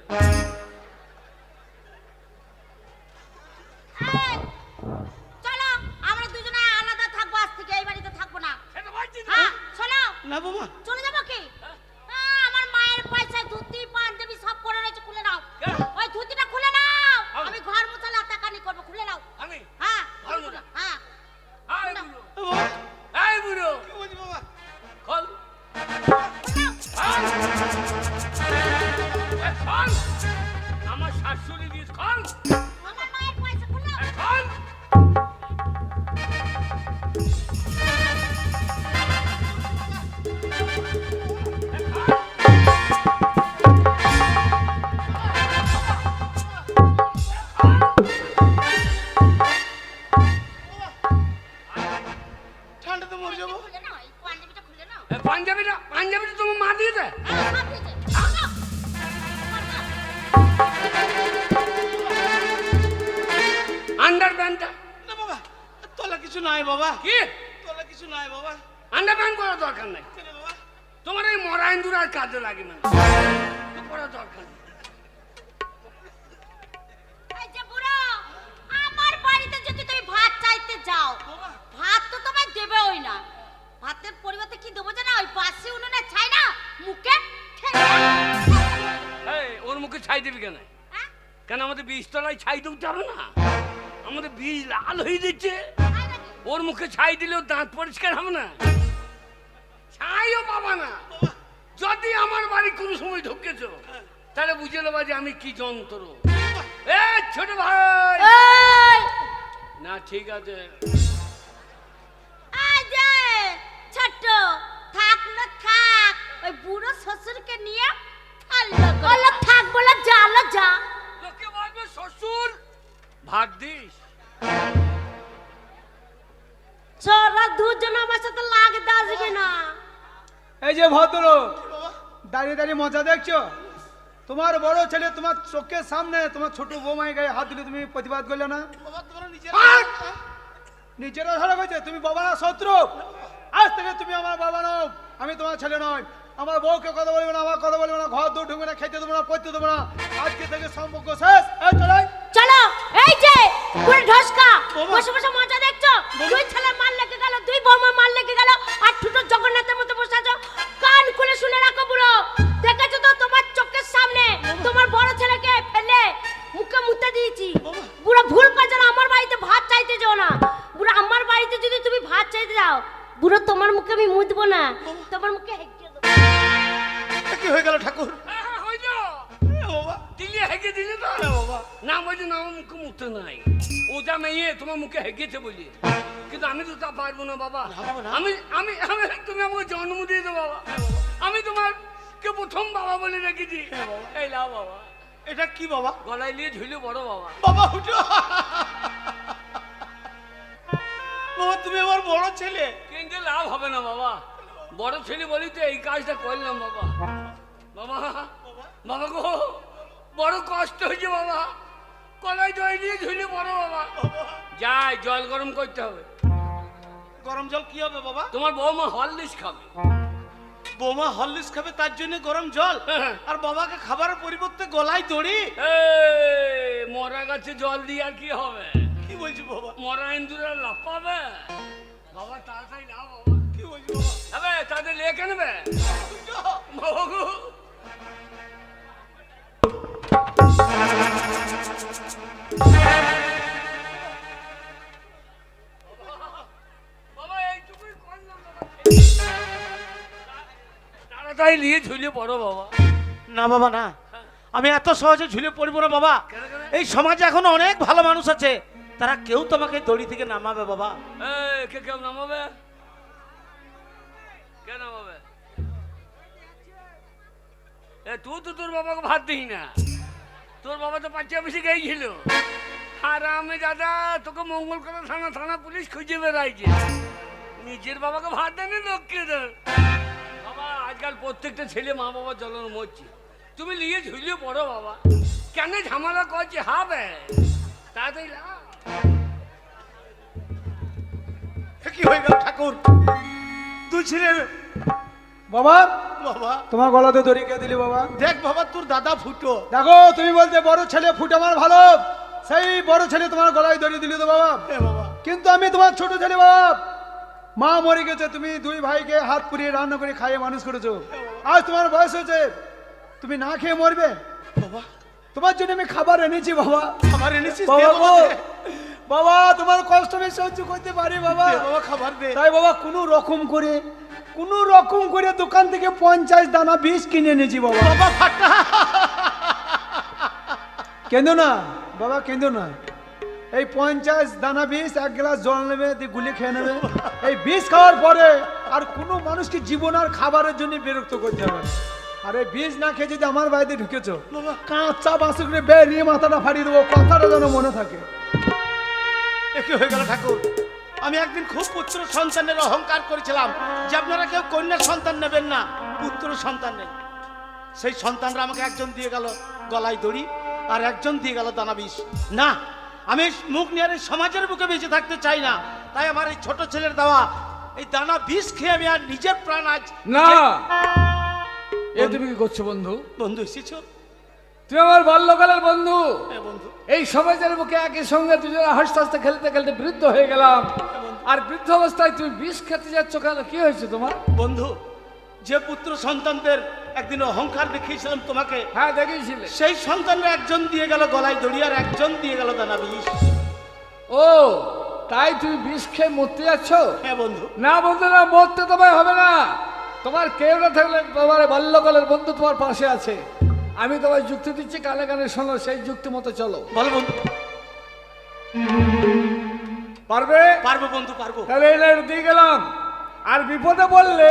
চলো আমরা দুজনে আলাদা থাকবো, আজ থেকে এই বাড়িতে থাকবো না। সেটা বলছি তো। হ্যাঁ চলো। না বাবা। চলে যাবো কি? আমার মায়ের পয়সায় ধুতি পাঞ্জাবি সব পরে রয়েছে, খুলে নাও। কে? ওই ধুতিটা খুলে নাও। আমি? আমি ঘর মোছা লাটাকানি করবো, খুলে নাও। আমি হ্যাঁ ভালো না। হ্যাঁ এই না। বুড়ো, বাবা, এই বুড়ো, কি বলছি বাবা? খোল। খোল। এ খোল। আমার শাশুড়ি দিস, খোল। আমার মায়ের পয়সা খুলে নাও। এ খোল। এ খোল। ঠান্ডাতে মরে যাবো। খুলে নাও, এই পাঞ্জাবিটা খুলে নাও। এ পাঞ্জাবিটা তোমার মা দিয়েছে? হ্যাঁ, সব দিয়েছে। নাও, নাও। আন্ডার প্যান্টটা না বাবা, তলা কিছু নাই বাবা। কি? তলা কিছু নাই বাবা। আন্ডার প্যান্ট করার দরকার নাই। কেন বাবা? তোমার এই মরা ইন্দুর আর কাজে লাগে না, তো করার দরকার নেই। এই যে বুড়ো, আমার বাড়িতে যদি তুমি ভাত চাইতে যাও, বাবা। ভাত তো তোমায় দেবেই না। ভাতের পরিবর্তে কি দেবো জানো? ওই বাসি উনুনে ছাই না, মুখে ঠেলে দাও। এই, ওর মুখে ছাই দিবি কেন? হ্যাঁ? কেন আমাদের বীজতলায় ছাই দিতে হবে না? আমাদের বীজ লাল হয়ে দিচ্ছে, তাই নাকি? ওর মুখে ছাই দিলেও দাঁত পরিষ্কার হবে না, ছাইও পাবা না। যদি আমার বাড়ি কোনো সময় ঢুকেছ, তাহলে বুঝে নেবা যে আমি কি যন্ত্র। এ ছোট ভাই, এই, না ঠিক আছে। এই যে ছোট্ট, থাক না থাক, ওই বুড়ো শ্বশুরকে নিয়ে বলো থাক, বলো যা, লো যা। লোকে বলবে শ্বশুর ভাত দিস। চোরা দুজন আমার সাথে লাগতে আসবে না। এই যে ভদ্রলোক, বাবা, দাঁড়িয়ে দাঁড়িয়ে মজা দেখছো? তোমার বড় ছেলে তোমার চোখের সামনে তোমার ছোট বৌমায় গায়ে হাত দিলে তুমি প্রতিবাদ করলে না? বাবা তোমরা নিজের নিজেরা ধরা হয়েছে তুমি বাবা না শত্রু? আজ থেকে তুমি আমার বাবা নও, আমি তোমার ছেলে নয়। আমার বউকে কথা বলবে না, আমার কথা বলবে না, ঘর দূর ঢুকবে না, খেতে দেবো না, পড়তে দেবো না। আজকে থেকে সম্পর্ক শেষ। এই চলাই। চলো, এই যে পুরো ঢসকা বাবা। বসে বসে মজা দেখছো। দুই ছেলে মার লেগে গেল, দুই বৌমা মার লেগে গেল, আর ঠুটো জগন্নাথের মতো বসে আছো। কান খুলে শুনে রাখো বুড়ো, দেখেছো তো তোমার চোখের সামনে তোমার বড় ছেলেকে ফেলে মুখে মুতে দিয়েছি। বাবা। বুড়ো ভুল করছো না, আমার বাড়িতে ভাত চাইতে যাও না। বুড়ো আমার বাড়িতে যদি তুমি ভাত চাইতে যাও, বুড়ো তোমার মুখে আমি মুতবো না, তোমার মুখে হেঁকে দেবো। কি হয়ে গেল ঠাকুর? হ্যাঁ, হয়ে যাও। বাবা, দিলে হেগে দিলে তো না বাবা। না, বলছি না, আমার মুখে মুখতে নাই। ওটা মেয়ে তোমার মুখে হেগেছে বলি, কিন্তু আমি তো তা পারবো না বাবা। না বাবা, না। আমি আমি আমি তুমি আমাকে জন্ম দিয়ে দাও বাবা। আমি তোমার কে প্রথম বাবা বলে রেখেছি। এই লাও বাবা, এটা কি বাবা? গলায় নিয়ে ঝুলে বড় বাবা। বাবা উঠো। বাবা তুমি আমার বড় ছেলে। কিন্তু লাভ হবে না বাবা, বড় ছেলে বলি তো এই কাজটা করলাম বাবা। বাবা, বাবা গো, বড় কষ্ট হয়েছে বাবা, গলায় দই নিয়ে ঝুলে বড় বাবা। যাই, জল গরম করতে হবে। গরম জল কি হবে বাবা? তোমার বৌমা হরলিক্স খাবে। বৌমা হরলিক্স খাবে তার জন্য গরম জল, হ্যাঁ। আর বাবাকে খাবারের পরিবর্তে গলায় দড়ি? এই, মরা গাছে জল দিয়ে আর কি হবে? কি বলছি বাবা? মরা ইন্দুরা লাফাবে বাবা, তাড়াতাড়ি নাও বাবা। কি বলছি বাবা? আবে তাদের লেখে নেবে উঠো। বাবা গো। বাবা এইটুকুই করলাম বাবা, তাড়াতাড়ি নিয়ে ঝুলে পড়ো বাবা। না বাবা না, আমি এত সহজে ঝুলে পড়বো না বাবা। কেন কেন? এই সমাজে এখন অনেক ভালো মানুষ আছে, তারা কেউ তোমাকে দড়ি থেকে নামাবে বাবা। এই কে কেউ নামাবে? কে নামাবে? তুই তো তোর বাবাকে ভাত দিই না, তোর বাবা তো পাঁচিয়া বেশি গেছিল। আর আমি দাদা তোকে মঙ্গল করা থানা থানা পুলিশ খুঁজে বেড়াইছে, নিজের বাবাকে ভাত দেয়নি লোককে দেয়। বাবা আজকাল প্রত্যেকটা ছেলে মা বাবার জ্বলন মরছে, তুমি নিয়ে ঝুলিয়ে পড়ো বাবা, কেন ঝামেলা করছে হবে তাড়াতাড়ি লাও। কি হয়ে গেল ঠাকুর? তুই ছেলে বাবা বাবা, তোমার গলাতে দড়ি কে দিলি বাবা? দেখ বাবা তোর দাদা ফুটো। দেখো তুমি বলতে বড় ছেলে ফুট আমার ভালো, সেই বড় ছেলে তোমার গলায় দড়ি দিলি তো বাবা। এ বাবা, কিন্তু আমি তোমার ছোট ছেলে বাবা, মা মরে গেছে, তুমি দুই ভাইকে হাত পুড়িয়ে রান্না করে খাইয়ে মানুষ করেছো, আজ তোমার বয়স হয়েছে, তুমি না খেয়ে মরবে। বাবা তোমার জন্য আমি খাবার এনেছি বাবা। খাবার এনেছিস? দে বাবা বাবা, গো, দে। বাবা তোমার কষ্ট আমি সহ্য করতে পারি বাবা। দে বাবা খাবার দে। তাই বাবা কোনো রকম করে দোকান থেকে 50 দানা বীজ কিনে এনেছি বাবা। বাবা ফাটা। কেঁদো না বাবা, কেঁদো না। এই 50 দানা বীজ এক গ্লাস জল নেবে, দিয়ে গুলি খেয়ে নেবে। এই বীজ খাওয়ার পরে আর কোনো মানুষকে জীবন আর খাবারের জন্য বিরক্ত করতে হবে না। আর এই বীজ না খেয়ে যদি আমার বাড়িতে ঢুকেছো, বাবা। কাঁচা বাঁশি করে বেরিয়ে মাথাটা ফাড়িয়ে দেবো, কথাটা যেন মনে থাকে। এ কি হয়ে গেল ঠাকুর? আমি একদিন খুব পুত্র সন্তানের অহংকার করেছিলাম যে আপনারা কেউ কন্যা সন্তান নেবেন না, পুত্র সন্তান নেই। সেই সন্তানরা আমাকে একজন দিয়ে গেল গলায় দড়ি, আর একজন দিয়ে গেল দানা বিষ। না, আমি মুখ নিয়ে আর এই সমাজের বুকে বেঁচে থাকতে চাই না। তাই আমার এই ছোট ছেলের দেওয়া এই দানা বিষ খেয়ে আমি আর নিজের প্রাণ আজ না, এ তুমি কি করছো বন্ধু? বন্ধু এসেছ? তুমি আমার বাল্যকালের বন্ধু। হ্যাঁ বন্ধু। এই সমাজের বুকে একই সঙ্গে দুজনে হাসতে হাসতে খেলতে খেলতে বৃদ্ধ হয়ে গেলাম, আর বৃদ্ধ অবস্থায় তুমি বিষ খেতে যাচ্ছ কেন? কি হয়েছে তোমার? বন্ধু, যে পুত্র সন্তানদের একদিন অহংকার দেখিয়েছিলাম তোমাকে, হ্যাঁ দেখিয়েছিলে। সেই সন্তানরা একজন দিয়ে গেল গলায় দড়ি, আর একজন দিয়ে গেল দানা বিষ। ও তাই তুমি বিষ খেয়ে মরতে যাচ্ছ? হ্যাঁ বন্ধু। না বন্ধু না, মরতে তোমায় হবে না। তোমার কেউ না থাকলে তোমার বাল্যকালের বন্ধু তোমার পাশে আছে। আমি তোমায় যুক্তি দিচ্ছি, কানে কানে শোনো, সেই যুক্তি মতো চলো। বলো বন্ধু। পারবে? পারবো বন্ধু, পারবো। তাহলে এই লাইন দিয়ে গেলাম, আর বিপদে বললে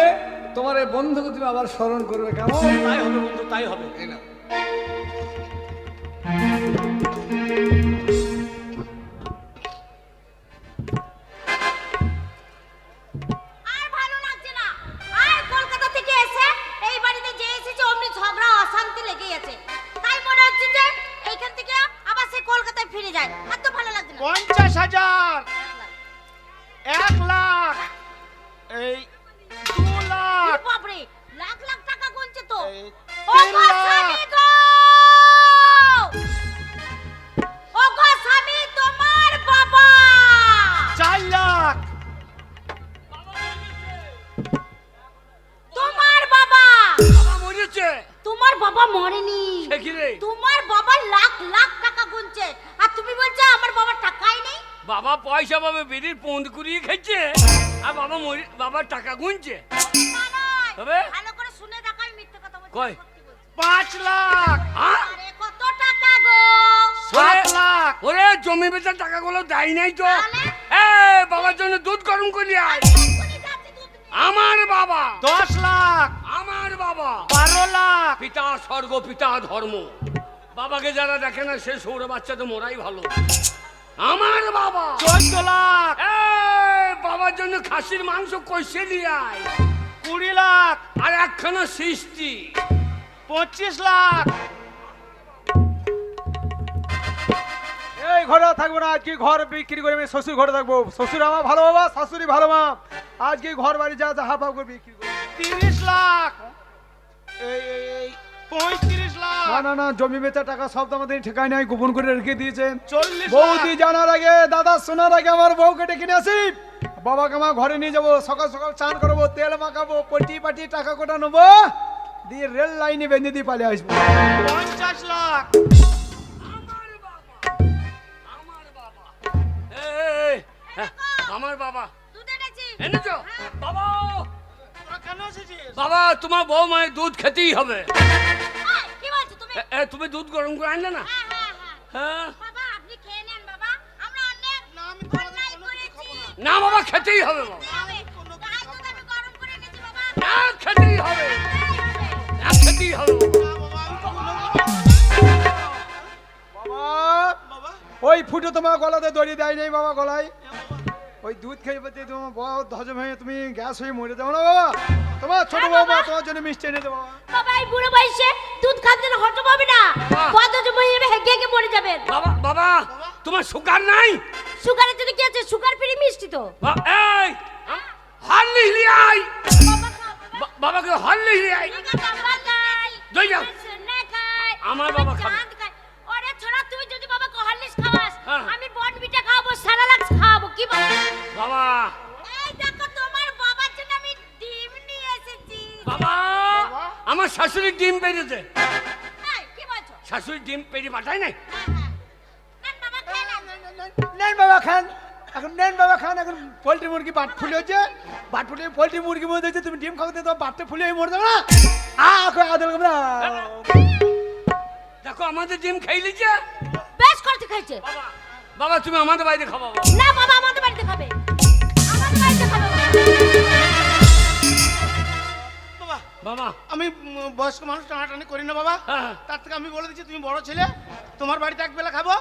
তোমার এই বন্ধুকে তুমি আবার স্মরণ করবে, কেমন? তাই হবে বন্ধু, তাই হবে। এই নাও। আর ভালো লাগছে না। আর কলকাতা থেকে এসে এই বাড়িতে যে এসেছে অমনি ঝগড়া অশান্তি লেগেই আছে। তাই মনে হচ্ছে যে এইখান থেকে আবার সে কলকাতায় ফিরে যায়। আর তো ভালো লাগছে না। 50,000, 1 লাখ, এই 2 লাখ, বাপরে, লাখ লাখ টাকা গুনছে তো। এই ও 3 গো লাখ, স্বামী গো! ও গো স্বামী, তোমার বাবা! 4 লাখ, তোমার বাবা! বাবা মরেছে। তোমার বাবা মরেনি। সে কি রে? তোমার বাবা লাখ লাখ টাকা গুনছে, আর তুমি বলছো আমার বাবার টাকাই নেই। বাবা পয়সা পাবে বিড়ির পৌঁদ কুড়িয়ে খেচ্ছে, আর বাবার টাকা গুনছে। না নয়, তবে? ভালো করে শুনে দেখো, আমি মিথ্যে কথা বলছি না, কই? সত্যি বলছি। 5 লাখ, আরে কত টাকা গো! 7 লাখ, ওরে জমি বেচার টাকাগুলো দেয় নাই তো। তাহলে? এ বাবার জন্য দুধ গরম করি আয়। এক্ষুনি যাচ্ছি দুধ নিয়ে। আমার বাবা, 10 লাখ, আমার বাবা, 12 লাখ, পিতা স্বর্গ পিতা ধর্ম। বাবাকে যারা দেখে না সে সৌর বাচ্চা তো মোরাই ভালো। আমার বাবা 14 লাখ, বাবার জন্য খাসির মাংস কষে নিয়ে আয়, 20 লাখ, আর একখানা সৃষ্টি। 25 লাখ। এই ঘরে আর থাকবো না, আজকে ঘর বিক্রি করে আমি শ্বশুর ঘরে থাকবো। শ্বশুর আমার ভালো বাবা, শাশুড়ি ভালো মা, আজকে ঘর বাড়ি যা যা হাফ হাফ করে বিক্রি করবো। 30 লাখ, এই 35 লাখ, না না না, জমি বেচা টাকা সব তো আমাদের ঠিকায় নাই, গোপন করে রেখে দিয়েছে। 40 বৌদি লাখ, জানার আগে, দাদা শোনার আগে আমার বউকে ডেকে নিয়ে আসি। বাবাকে আমার ঘরে নিয়ে যাবো, সকাল সকাল চান করবো, তেল মাখাবো, পটি পাটি টাকা কোটা নেবো, দিয়ে রেল লাইনে বেঁধে দিয়ে পালিয়ে আসবো। 50 লাখ, আমার বাবা, আমার বাবা, হ্যাঁ, আমার বাবা দুধ এনেছি। এনেছো? বাবা, তোরা কেন এসেছিস? বাবা তোমার বউ মায়ের দুধ খেতেই হবে। এই, কি বলছো তুমি? তুমি দুধ গরম করে আনলে না? হ্যাঁ হ্যাঁ হ্যাঁ। হ্যাঁ। বাবা আপনি খেয়ে নেন বাবা, আমরা অনেক না, আমি তোমাদের অন্যায় কোনো কিছু খাবো করেছি। না। না বাবা, খেতেই হবে বাবা। গায়ে দুধ আমি গরম করে এনেছি বাবা। না, খেতেই হবে। না, খেতেই হবে বাবা। না বাবা, আমি খাবো না। বাবা, বাবা, ওই ওই ফুটো তোমার গলাতে দড়ি দেয় নেই বাবা গলায়। ওই দুধ খেয়ে পেতে তোমার বহুত হজম হয়ে তুমি গ্যাস হয়ে মরে যাও না বাবা। তোমার ছোট হ্যাঁ, বাবা বাবা। তোমার জন্য মিষ্টি এনে দেবো বাবা। বাবা এই বুড়ো বয়সে দুধ খাচ্ছেন হজম হবে না, বাহ। কত জমে যাবে হেগে হেগে মরে যাবেন। বাবা বাবা তোমার সুগার নাই? সুগারের জন্য কি আছে, সুগার ফ্রি মিষ্টি তো। এই হরলি লিয়াই বাবা খাও, বাবা। বাবাকে হরলি লিয়াই বাবা খাই, দই যাও। সোনা খাই, আমার বাবা খাবে। চাঁদ খায়। ওরে ছোড়া তুই যদি বাবাকে হরলিক্স খাওয়াস, হ্যাঁ। আমি বনবিটা খাওয়াবো, সারালাক্স খাওয়াবো, কি বল? বাবা এই দেখো তোমার বাবার জন্য আমি ডিম নিয়ে এসেছি। বাবা আমার শাশুড়ি ডিম পেরিয়েছে। এই, কি বলছো? শাশুড়ি ডিম পেরিয়ে পাঠায় নাই? নেন বাবা, খেয়ে নেন। নেন বাবা খান, এখন নেন বাবা খান। এখন পোল্ট্রি মুরগি বাট ফুলে হচ্ছে, বাট ফুলে পোল্ট্রি মুরগি মরে যাচ্ছে, তুমি ডিম খাওয়াতে তোমার বাটটা ফুলে মরে যাবে না। আদল না। দেখো আমাদের ডিম খেয়ে লিছে। বেশ করতে খাইছে। বাবা বাবা তুমি আমাদের বাড়িতে খাওয়াবো। না বাবা আমাদের বাড়িতে খাবে, আমাদের বাড়িতে খাবে। বাবা বাবা আমি বয়স্ক মানুষ টানাটানি করি না বাবা। হ্যাঁ। তার থেকে আমি বলে দিচ্ছি তুমি বড় ছেলে, তোমার বাড়িতে এক বেলা খাবো,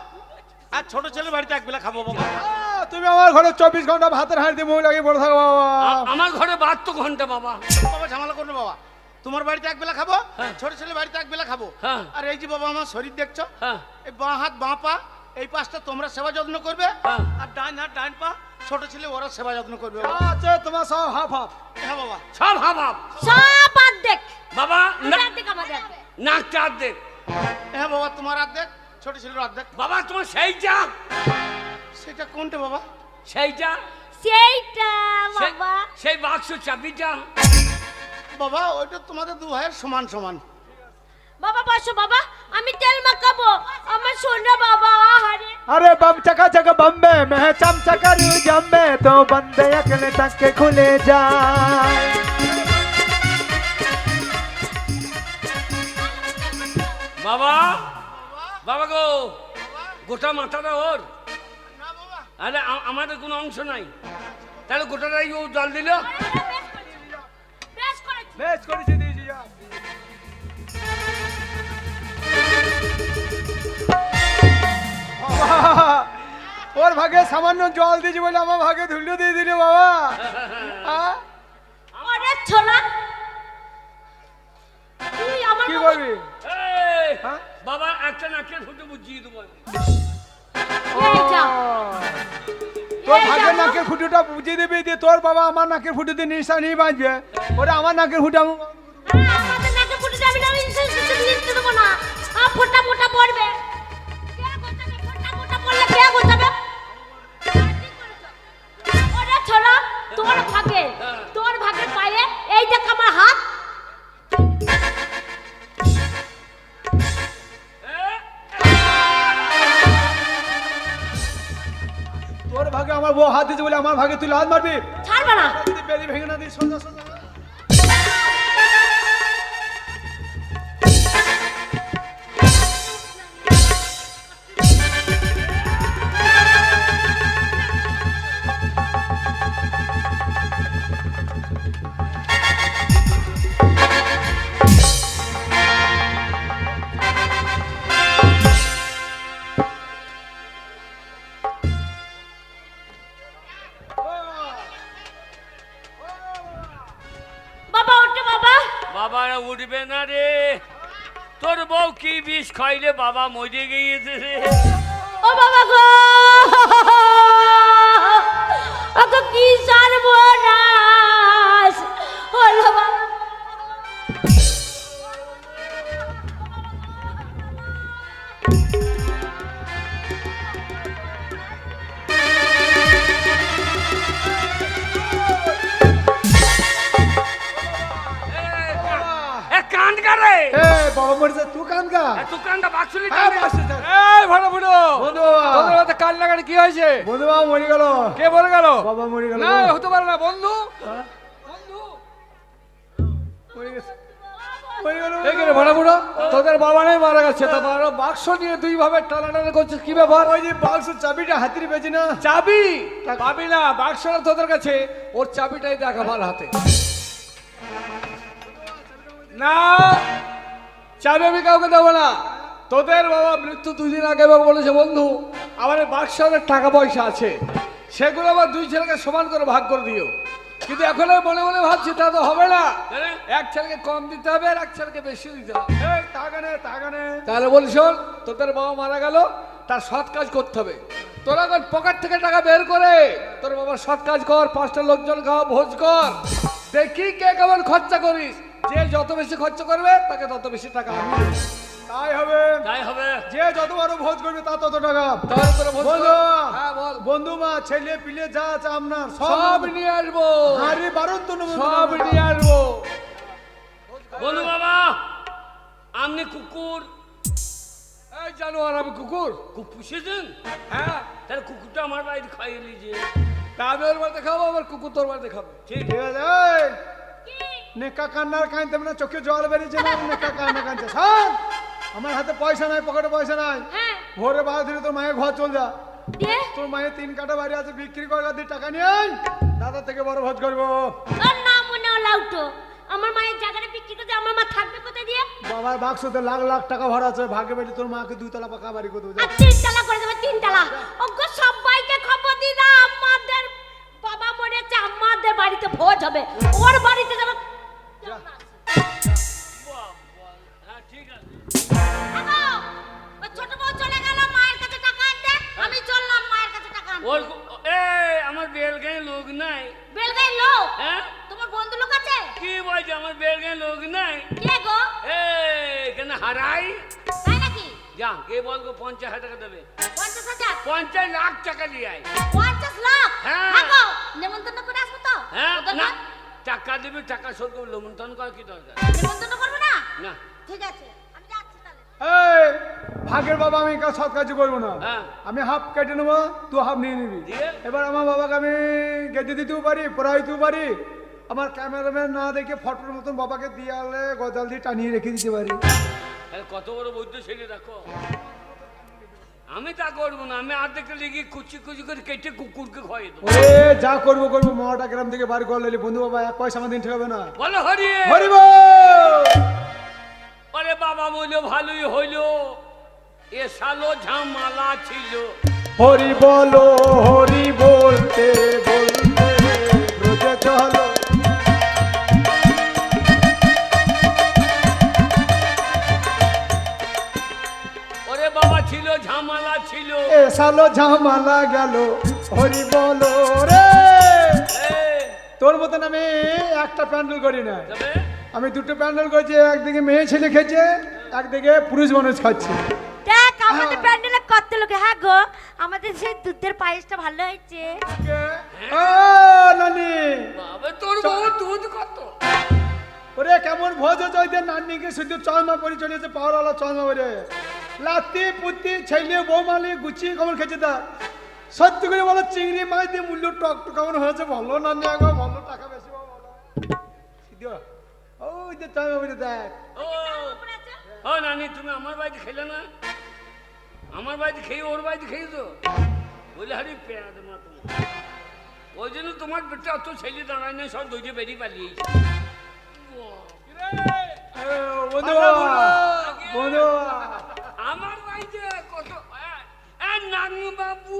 আর ছোট ছেলের বাড়িতে এক বেলা খাবো বাবা। তুমি আমার ঘরে 24 ঘন্টা ভাতের হাঁড়ি দিয়ে মুখ লাগিয়ে পড়ে থাকো বাবা। আমার ঘরে 72 ঘন্টা বাবা। বাবা ঝামেলা করো না বাবা, তোমার বাড়িতে এক বেলা খাবো, হ্যাঁ। ছোট ছেলের বাড়িতে এক বেলা খাবো। হ্যাঁ। আর এই যে বাবা আমার শরীর দেখছো, হ্যাঁ এই বাঁ হাত বাঁ পা এই পাশটা তোমরা সেবা যত্ন করবে, হ্যাঁ। আর ডান হাত ডান পা ছোট ছেলে ওরা সেবা যত্ন করবে বাবা। আচ্ছা তোমার সব হাফ হাফ। হ্যাঁ বাবা। সব হাবাব সব অর্ধেক, বাবা অর্ধেক আমাদের। নাকটা অর্ধেক। হ্যাঁ বাবা, তোমার অর্ধেক, ছোট ছেলের অর্ধেক। বাবা তোমার সেইটা সেটা কোনটা বাবা? সেইটা সেইটা সে- বাবা। সেই বাক্স চাবিটা। বাবা ওইটা তোমাদের দু ভাইয়ের সমান সমান। বাবা বসো বাবা, আমি তেল মাখাবো আমার সোনা বাবা। আরে अरे बम चका चक बम्बे में चमचा करी जम्बे तो बंदे अकेले तक के खुले जाए। বাবা বাবা গো গোটা মাথাটা ওর। না বাবা, আরে আমাদের কোনো অংশ নাই, তাহলে গোটাটাই ও জল দিল। বেশ করেছি। বেশ করেছি দিয়েছি যা। বাবা, ওর ভাগে সামান্য জল দিয়েছি বলে আমার ভাগে ধুলো দিয়ে দিলে বাবা। হ্যাঁ? ওরে ছোলা, তুই আমার কি বাবা- করবি? এই, হ্যাঁ? বাবা একটা নাকের ফুটো বুঝিয়ে দেবো। এই যা। তোর এই ভাগের যা। নাকের ফুটোটা বুঝিয়ে দেবে দিয়ে তোর বাবা আমার নাকের ফুটো দিয়ে নিশা নিয়ে বাঁচবে। ওরা আমার নাকের ফুটো আমাদের নাকে ফুটে যাবে না, ইনসুরেন্স নিতে দেবো না। ফোটা মোটা পড়বে, কে গোটাবে? ফোটা মোটা পড়লে কে গোটাবে? ওরে ছোলা, তোর ভাগের পায়ে এই দেখ আমার হাত। তোর ভাগে আমার বউ হাত দিয়েছে বলে আমার ভাগে তুই হাত মারবি। ছাড়বে না। যদি বেরি ভেঙে না দিই সোজা সোজা। বাবা ওঠে বাবা। বাবা উঠবে না রে, তোর বউ কি বিষ খাইলে বাবা মরে গিয়েছে রে। ও বাবা গো, ওকে কি সর্বনাশ হলো বাবা। কান্দ করে এ বাবা মরেছে তুই কান গা। তুই কান্দা বাক্সুলি হ্যাঁ, বাসে যা। এই ভালো বুড়ো, বন্ধু তোদের হাতে কাল লাগানি কি হয়েছে? বন্ধু বাবা মরে গেল। কে বলে গেল? বাবা মরে গেল। না হতে পারে না বন্ধু। হ্যাঁ? বন্ধু মরে গেছে। মরে গেল। এই রে ভালো বুড়ো, তোদের বাবা নেই মারা গেছে, তা বাবা বাক্স নিয়ে দুই ভাবে টানাটানি করছিস, কি ব্যাপার? ওই যে বাক্সের চাবিটা হাতির বেজে না। চাবি পাবি না, বাক্সটা তোদের কাছে, ওর চাবিটাই দেখা ভালো হাতে। না, চাবি আমি কাউকে দেবো না। তোদের বাবা মৃত্যু 2 দিন আগে বলেছে বন্ধু আমার এই বাক্সে অনেক টাকা পয়সা আছে, সেগুলো আমার দুই ছেলেকে সমান করে ভাগ করে দিও। কিন্তু এখন আমি মনে মনে ভাবছি তা তো হবে না, এক ছেলেকে কম দিতে হবে আর এক ছেলেকে বেশি দিতে হবে। এই তাগানে তাগানে তাহলে বলি শোন, তোদের বাবা মারা গেল, তার সৎ কাজ করতে হবে। তোরা এখন পকেট থেকে টাকা বের করে তোর বাবার সৎ কাজ কর, 5টা লোকজন খাওয়া, ভোজ কর, দেখি কে কেমন খরচা করিস। যে যত বেশি খরচা করবে তাকে তত বেশি টাকা আমি দেব। তাই হবে। তাই হবে। যে যত বড় ভোজ করবে তা তত টাকা। তাহলে তোরা ভোজ কর। বন্ধু, হ্যাঁ বল। বন্ধু মা ছেলে পিলে যা আছে আপনার সব নিয়ে আসবো, হারি বারণ তো নেবো না। সব নিয়ে আসবো। বন্ধু বাবা, আপনি কুকুর এই জানোয়ার, আমি কুকুর। পুষেছেন? হ্যাঁ, তাহলে কুকুরটা আমার বাড়িতে খাইয়ে নিয়েছে। তা আমি ওর বাড়িতে খাবো, আমার কুকুর তোর বাড়িতে খাবে। ঠিক। ঠিক আছে। এই, নেকা কান্নার কাঁদতে না, চোখে জল বেরিয়েছে না, নেকা কান্না কাঁদছে। শোন, আমার হাতে পয়সা নাই, পকেটে পয়সা নাই। হ্যাঁ ভোরে বাড়ি ধরে তোর মায়ের ঘর চল যা। দিয়ে তোর মায়ের 3 কাঠা বাড়ি আছে, বিক্রি করে দিয়ে টাকা নিয়ে আয়, দাদা থেকে বড় ভোজ করবো। তোর নাম মনে হলো লাউটো। আমার মায়ের জায়গাটা বিক্রি করতে আমার মা থাকবে কোথায় দিয়ে? বাবার বাক্সতে লাখ লাখ টাকা ভরা আছে, ভাগে বেটি তোর মাকে 2 তলা পাকা বাড়ি করে দেবো। আর 3 তালা করে দেবে, 3 তালা। ওগো সবাইকে খবর দি দাও, আমাদের বাবা মরেছে, আমাদের বাড়িতে ভোজ হবে, ওর বাড়িতে যাবে। হ্যাঁ ঠিক আছে। আগো, ওই ছোট বউ চলে গেল মায়ের কাছে টাকা আনতে, আমি চললাম মায়ের কাছে টাকা আনতে। ওর আমার বেলগাঁয়ে লোক নাই। বেলগাই লোক? হ্যাঁ তোমার বন্ধু লোক আছে? কি বলছে, আমার বেলগাঁয়ে লোক নাই। কে গো? এখানে হারাই তাই নাকি? যা, কে বলবো 50,000 টাকা দেবে। 50,000? 50 লাখ টাকা নিয়ে আয়। 50 লাখ? হ্যাঁ। আগো, নেমন্তন্ন করে আসবো তো? হ্যাঁ ওদের না, ঘর? টাকা দিবি, টাকা শোধ করবো, লমন্তন করার কি দরকার? নেমন্তন্ন করবো না? না। ঠিক আছে, আমি যাচ্ছি তাহলে। এই ভাগের বাবা, আমি কাজ সৎ কাজ করবো না। হ্যাঁ। আমি হাফ কেটে নেবো, তুই হাফ নিয়ে নিবি। দিয়ে? এবার আমার বাবাকে আমি গেঁদে দিতেও পারি, পড়াইতেও পারি। আমার ক্যামেরাম্যান না দেখে ফটোর মতন বাবাকে দিয়ালে গজাল দিয়ে টানিয়ে রেখে দিতে পারি। তাহলে কত বড় বৈদ্য ছেলে দেখো। আমি তা করবো না, আমি আর্ধেকটা লেগে কুচি কুচি করে কেটে কুকুরকে খাইয়ে দেবো। ওরে যা করবো করবো, মহাটা গ্রাম থেকে বাড়ি করলে বন্ধু বাবা 1 পয়সা আমার দিন ঠেকাবে না। বলো হরি। হরিব আরে বাবা বললো ভালোই হইলো, এ সালো ঝামালা ছিল। হরি বলো, হরি বলতে বলতে ব্রজে চলো। ওরে বাবা ছিল ঝামালা ছিল। এ সালো ঝামালা গেল, হরি বলো রে। তোর মতন আমি একটা প্যান্ডেল করি না, তবে আমি 2টো প্যান্ডেল করছি। একদিকে মেয়ে ছেলে খেয়েছে, একদিকে পুরুষ মানুষ খাচ্ছে। দেখ আমাদের প্যান্ডেলে কত লোক। হ্যাঁ গো, আমাদের সেই দুধের পায়েসটা ভালো হয়েছে। ও নানি, বাবা তোর বউ দুধ কত? ওরে কেমন ভোজ হচ্ছে, ওই দিন নান্নিকে শুধু চলমা পরি চলেছে, পাওয়ারওয়ালা চলমা পরে লাতি পুতি ছেলে বৌমালি গুছিয়ে কেমন খেয়েছে। তা সত্যি করে বলো, চিংড়ি মাছ দিয়ে মূল্য টক টক কেমন হয়েছে বলো নানি, আগো ভালো টাকা বেশি পাবো বলো। ওই যে চলমা পরে দেখ। ও নানি, তুমি আমার বাড়িতে খেলে না? আমার বাড়িতে খেয়ে ওর বাড়িতে খেয়েছো? বলে হারি পেঁয়াজ মা তুমি। ওই জন্য তোমার পেটে অত ছেলে দাঁড়ায় না, সব দইয়ে বেরিয়ে পালিয়েছে। বন্ধু বন্ধু, আমার বাড়িতে কত নাঙ্গু বাবু,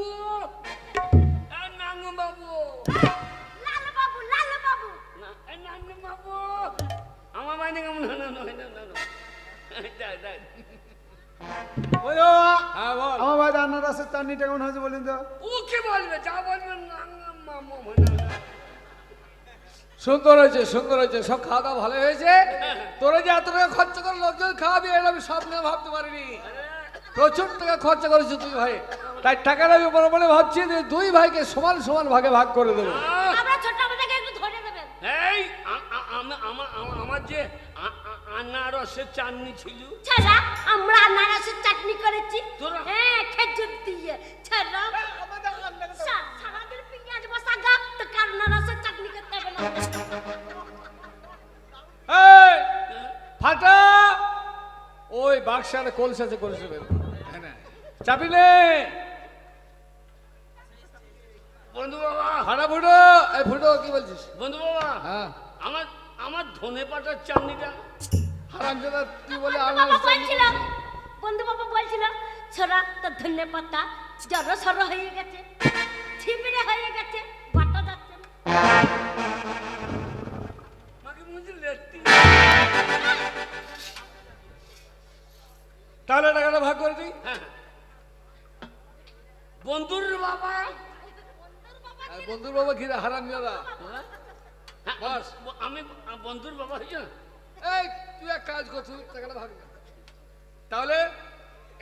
নাঙ্গু বাবু, লালু বাবু, লালু বাবু। নাঙ্গু বাবু, আমার বাড়িতে কেমন? না না না না না, বন্ধু হ্যাঁ বল। আমার বাড়িতে আনারসের চাটনিটা কেমন হয়েছে বলুন তো? ও কি বলবে, যা বলবে নাঙ্গু মামু মানে। সুন্দর হয়েছে, সুন্দর হয়েছে, সব খাওয়া দাওয়া ভালো হয়েছে। তোরা যে এত টাকা খরচা করে লোকজন খাওয়াবি, এটা আমি স্বপ্নে ভাবতে পারিনি। প্রচুর টাকা খরচা করেছিস তুই ভাই, তাই টাকাটা আমি মনে মনে ভাবছি যে 2 ভাইকে সমান সমান ভাগে ভাগ করে দেবো। আমরা ছোট আমাদেরকে একটু ধরে দেবেন। এই আমার যে আনারসের চাটনি ছিল। ছাড়া আমরা আনারসের চাটনি করেছি। তোরা? হ্যাঁ, খেজুর দিয়ে। ছাড়া সারাদিন পেঁয়াজ বসা গাপ তো আনারসের চাটনি করতে হবে না। এই ফাটা, ওই বাক্সার কলসাতে কলসে বের কর। হ্যাঁ না, চাবি নে। বন্ধু বাবা, ফাটা ফুটো, এই ফুটো কি বলছিস? বন্ধু বাবা, হ্যাঁ, আমার ধনে পাতার চাটনিটা। হারামজাদা তুই বলে বন্ধু বাবা বলছিল, ছোড়া তো ধনে পাতা জড়ো সরো হয়ে গেছে, ছিপিরে হয়ে গেছে, বাটা যাচ্ছে না। মাকে মুঝে লেট্টি তাহলে টাকাটা ভাগ করে দিই। হ্যাঁ। বন্ধুর বাবা আর বন্ধুর বাবা ঘিরে হারাম যারা। হ্যাঁ, বাস। আমি বন্ধুর বাবা হয়েছে না? এই তুই এক কাজ কর, তুই টাকাটা ভাগ কর। তাহলে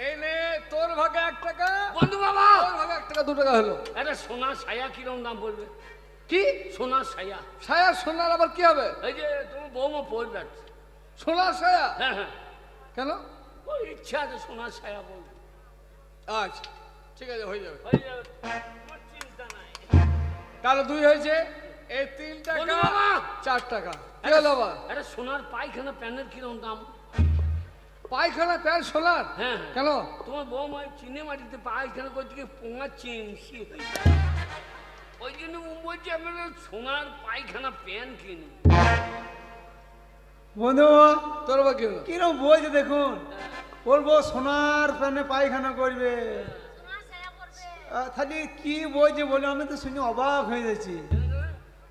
এই নে তোর ভাগে 1 টাকা, বন্ধু বাবা তোর ভাগে 1 টাকা 2 টাকা হলো। একটা সোনার ছায়া কিরম দাম বলবে? কি সোনার ছায়া, ছায়া সোনার আবার কি হবে? এই যে তোমার বৌমা পড়বে। সোনার ছায়া হ্যাঁ হ্যাঁ, কেন? ওর ইচ্ছা আছে সোনার ছায়া বলবে। আচ্ছা ঠিক আছে, হয়ে যাবে। হয়ে যাবে, আমার চিন্তা নাই। তাহলে 2 হয়েছে, এই 3 টাকা বন্ধু বাবা 4 টাকা। কি হলো আবার? একটা সোনার পায়খানা প্যানের কিরম দাম? পায়খানা প্যান্ট সোনার? হ্যাঁ হ্যাঁ। কেন? তোমার বৌমা চিনে মাটিতে পায়খানা করতে গিয়ে পোঙা চিমসি হয়ে যায়। ওই জন্য ও বলছে আমি একটা সোনার পায়খানা প্যান কিনি। বন্ধু তোর বা কি হলো? কিরম বলছে দেখুন, ওর বউ সোনার প্যানে পায়খানা করবে। তাহলে কি বলছে বলে আমি তো শুনে অবাক হয়ে যাচ্ছি।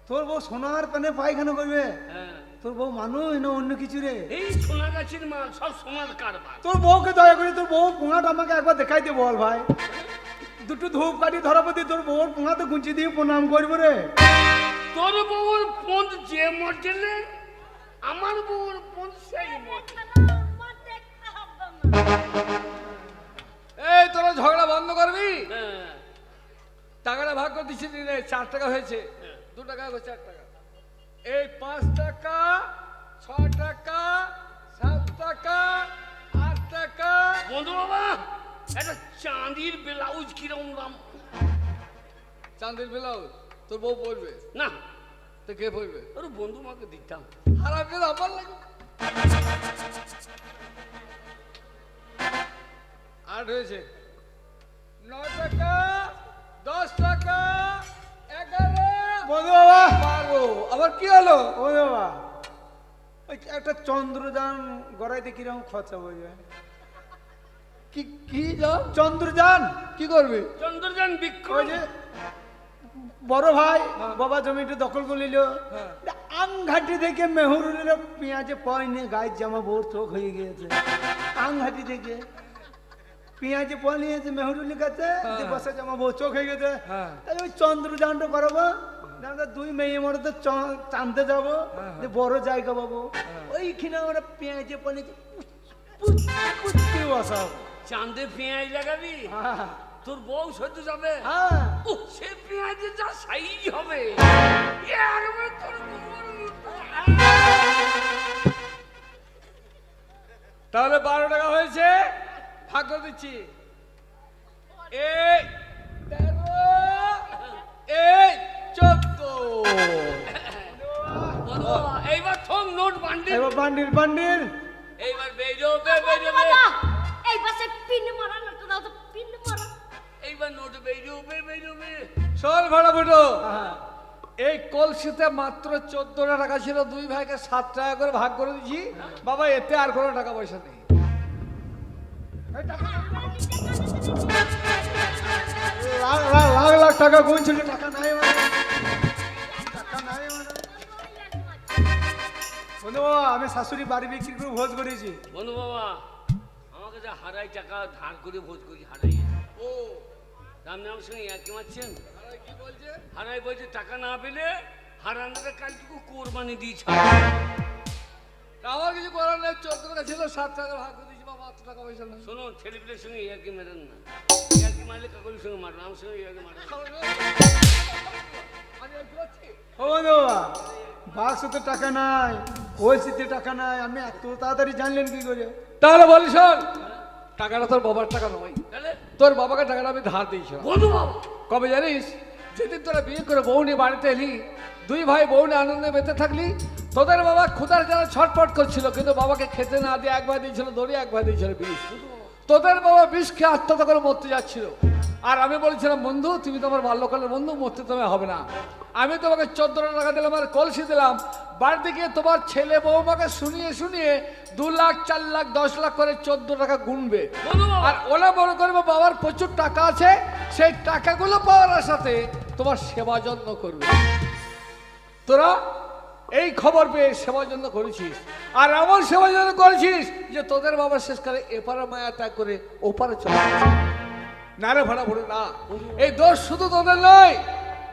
তোর বউ সোনার প্যানে পায়খানা করবে? হ্যাঁ, তোর বউ মানুষ না অন্য কিছু রে? এই সোনা গাছের মাল সব সোনার কারবার। তোর বউকে দয়া করে তোর বউ পোঙাটা আমাকে একবার দেখাই দে বল ভাই। দুটো ধূপ কাঠি ধরাপতি তোর বউর পোঙাতে গুঞ্চি দিয়ে প্রণাম করবো রে। তোর বউর পন্থ যে মডেলে, আমার বউর পন্থ সেই মডেল। আমার দেখতে হবে না। এই তোরা ঝগড়া বন্ধ করবি? হ্যাঁ, টাকাটা ভাগ করে দিচ্ছি, 4 টাকা হয়েছে। 2 টাকা 4 টাকা, এই 5 টাকা 6 টাকা 7 টাকা 8 টাকা। বন্ধু বাবা একটা চাঁদির ব্লাউজ কিরম দাম? চাঁদের ব্লাউজ তোর বউ পরবে না, তো কে পরবে? ওর বন্ধু মাকে দিতাম। হারাম করে আমার লাগে। 8 হয়েছে, 9 টাকা 10 টাকা 11 বন্ধু বাবা, 12। আবার কি হলো? বন্ধু বাবা, ওই একটা চন্দ্রযান গড়াইতে কিরকম খরচা বলবে? কি কি যা চন্দ্রযান কি করবে? চন্দ্রযান ওই বিক্রম। যে বড় ভাই বাবা জমিটা দখল করে নিল, আংঘাটি থেকে মেহুরুলের পেঁয়াজে পয় নিয়ে গায়ের জামা বোর চোখ হয়ে গিয়েছে। আংঘাটি থেকে পেঁয়াজে পয় নিয়েছে মেহুরুলের কাছে, যে বসে জামা বোর চোখ হয়ে গেছে। হ্যাঁ। তাই ওই চন্দ্রযানটা করাবো, আমরা 2 মেয়ে মরতে চাঁদতে যাবো, যে বড় জায়গা পাবো। ওইখানে আমরা পেঁয়াজে পয় নিয়েছি বসাবো। চাঁদে পেঁয়াজ লাগাবি? হ্যাঁ তোর বউ সহ্য যাবে? হ্যাঁ, ও সে পেঁয়াজে যা সাইজ হবে, একবার তোর বউর মতো। তাহলে 12 টাকা হয়েছে, ভাগ করে দিচ্ছি। এই 13 এই 14। বন্ধু বাবা, এইবার থম নোট বান্ডিল। এবার বান্ডিল বান্ডিল। এইবার বেরোবে বেরোবে। বাবা, এই পাশে পিন মারা নটা দাও তো, পিন মারা। এইবার নোট বেরোবে বেরোবে। চল ভাড়া ফুটো। হ্যাঁ। এই কলসিতে মাত্র 14 টাকা ছিল, 2 ভাইকে 7 টাকা করে ভাগ করে দিচ্ছি। বাবা এতে আর কোনো টাকা পয়সা নেই। লাখ লাখ লাখ লাখ টাকা গুনছিল, টাকা নাই মানে। টাকা নাই মানে। বন্ধু বাবা, আমি শাশুড়ি বাড়ি বিক্রি করে ভোজ করেছি। বন্ধু বাবা, আমাকে যা হারাই টাকা ধার করে ভোজ করি হারাই। ও আপনি আমার সঙ্গে একই মারছেন? কি বলছে? হারাই বলছে টাকা না পেলে হারানোর কালটুকু কোরবানি দিয়েছে। আমার কিছু করার নেই, 14 টাকা ছিল, 7 টাকা ভাগ করে দিচ্ছি। বাবা অত টাকা পয়সা নেই। শোনো, ছেলেপিলের সঙ্গে ইয়ার্কি মেরেন না। ইয়ার্কি মারলে কাকুরির সঙ্গে মারবেন, আমার সঙ্গে ইয়ার্কি মারবেন। ও বন্ধু বাবা, বাক্সতে টাকা নাই, কলসিতে টাকা নাই, আমি এত তাড়াতাড়ি জানলেন কি করে? তাহলে বলি শোন, টাকাটা তোর বাবার টাকা নয়, তাহলে তোর বাবাকে টাকাটা আমি ধার দিয়েছিলাম। বন্ধু বাবা, কবে জানিস? যেদিন তোরা বিয়ে করে বউ নিয়ে বাড়িতে এলি, 2 ভাই বউ নিয়ে আনন্দে বেঁচে থাকলি, তোদের বাবা ক্ষুধার জ্বালা ছটফট করছিল, কিন্তু বাবাকে খেতে না দিয়ে 1 ভাই দিয়েছিল দড়ি, 1 ভাই দিয়েছিল বিষ। তোদের বাবা বিষ খেয়ে আত্মহত্যা করে মরতে যাচ্ছিল। আর আমি বলেছিলাম, বন্ধু তুমি তো আমার বাল্যকালের বন্ধু, মরতে তোমায় হবে না। আমি তোমাকে 14 টাকা দিলাম আর কলসি দিলাম। বাড়িতে গিয়ে তোমার ছেলে বৌমাকে শুনিয়ে শুনিয়ে 2 লাখ 4 লাখ 10 লাখ করে 14 টাকা গুনবে। বন্ধু বাবা, আর ওরা মনে করবে বাবার প্রচুর টাকা আছে, সেই টাকাগুলো পাওয়ার আশাতে তোমার সেবা যত্ন করবে। তোরা এই খবর পেয়ে সেবা যত্ন করেছিস, আর এমন সেবা যত্ন করেছিস যে তোদের বাবা শেষকালে এপারে মায়া ত্যাগ করে ওপারে চলে গেছে। না রে ভাড়া ভরে না, এই দোষ শুধু তোদের নয়,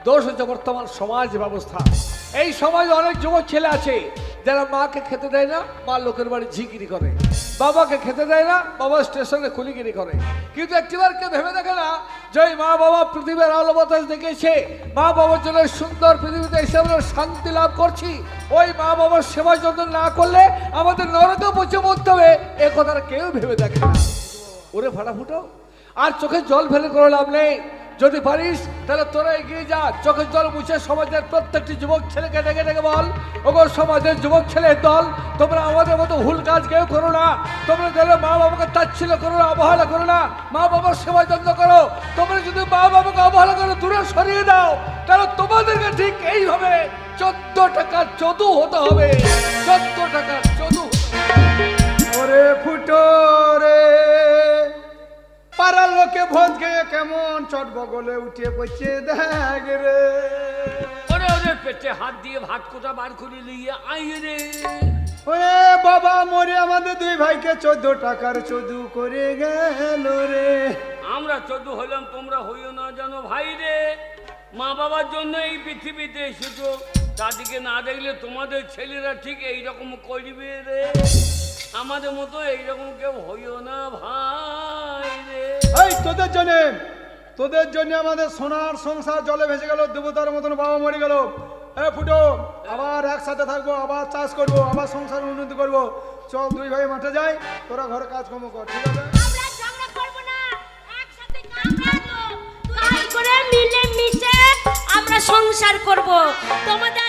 দোষ হচ্ছে বর্তমান সমাজ ব্যবস্থা। এই সমাজে অনেক যুবক ছেলে আছে যারা মাকে খেতে দেয় না, মা লোকের বাড়ি ঝিগিরি করে, বাবাকে খেতে দেয় না, বাবা স্টেশনে কুলিগিরি করে। কিন্তু একটিবার কে ভেবে দেখে না যে ওই মা বাবা পৃথিবীর আলো বাতাস দেখেছে, মা বাবার জন্য সুন্দর পৃথিবীতে এসে আমরা শান্তি লাভ করছি, ওই মা বাবার সেবা যত্ন না করলে আমাদের নরকে পচে মরতে হবে, এ কথাটা কেউ ভেবে দেখে না। ওরে ভাড়া ফুটো, আর চোখে জল ফেলে করে লাভ নেই। যদি পারিস তাহলে তোরা এগিয়ে যা, চোখের জল মুছে সমাজের প্রত্যেকটি যুবক ছেলেকে ডেকে ডেকে বল, ওগো সমাজের যুবক ছেলের দল, তোমরা আমাদের মতো ভুল কাজ কেউ করো না। তোমরা যারা মা বাবাকে তাচ্ছিল্য করো না, অবহেলা করো না, মা বাবার সেবা যত্ন করো। তোমরা যদি মা বাবাকে অবহেলা করো, দূরে সরিয়ে দাও, তাহলে তোমাদেরকে ঠিক এইভাবে 14 টাকার চদু হতে হবে, 14 টাকার চদু। ওরে ফুটো রে, পাড়ার লোকে ভোজ খেয়ে কেমন চট বগলে উঠে পড়ছে দেখ রে। ওরে ওরে পেটে হাত দিয়ে ভাত কোটা বার করে নিয়ে আই রে। ওরে বাবা মরে আমাদের দুই ভাইকে 14 টাকার চদু করে গেল রে। আমরা 14 হইলাম, তোমরা হইও না জানো ভাই রে। মা বাবার জন্য এই পৃথিবীতে এসেছো, তাদেরকে না দেখলে তোমাদের ছেলেরা ঠিক এইরকম করবে রে। আমাদের মতো এইরকম কেউ হইও না ভাই রে। এই তোদের জন্য আমাদের সোনার সংসার জলে ভেসে গেল, দেবতার মতন বাবা মরে গেল। এ ফুটো, আবার একসাথে থাকবো, আবার চাষ করব, আবার সংসার উন্নতি করব। চল দুই ভাই মাঠে যাই, তোরা ঘরে কাজকর্ম কর, ঠিক আছে? আমরা ঝগড়া করব না, একসাথে কামড়া তো তাই করে মিলে মিশে আমরা সংসার করব। তোমাদের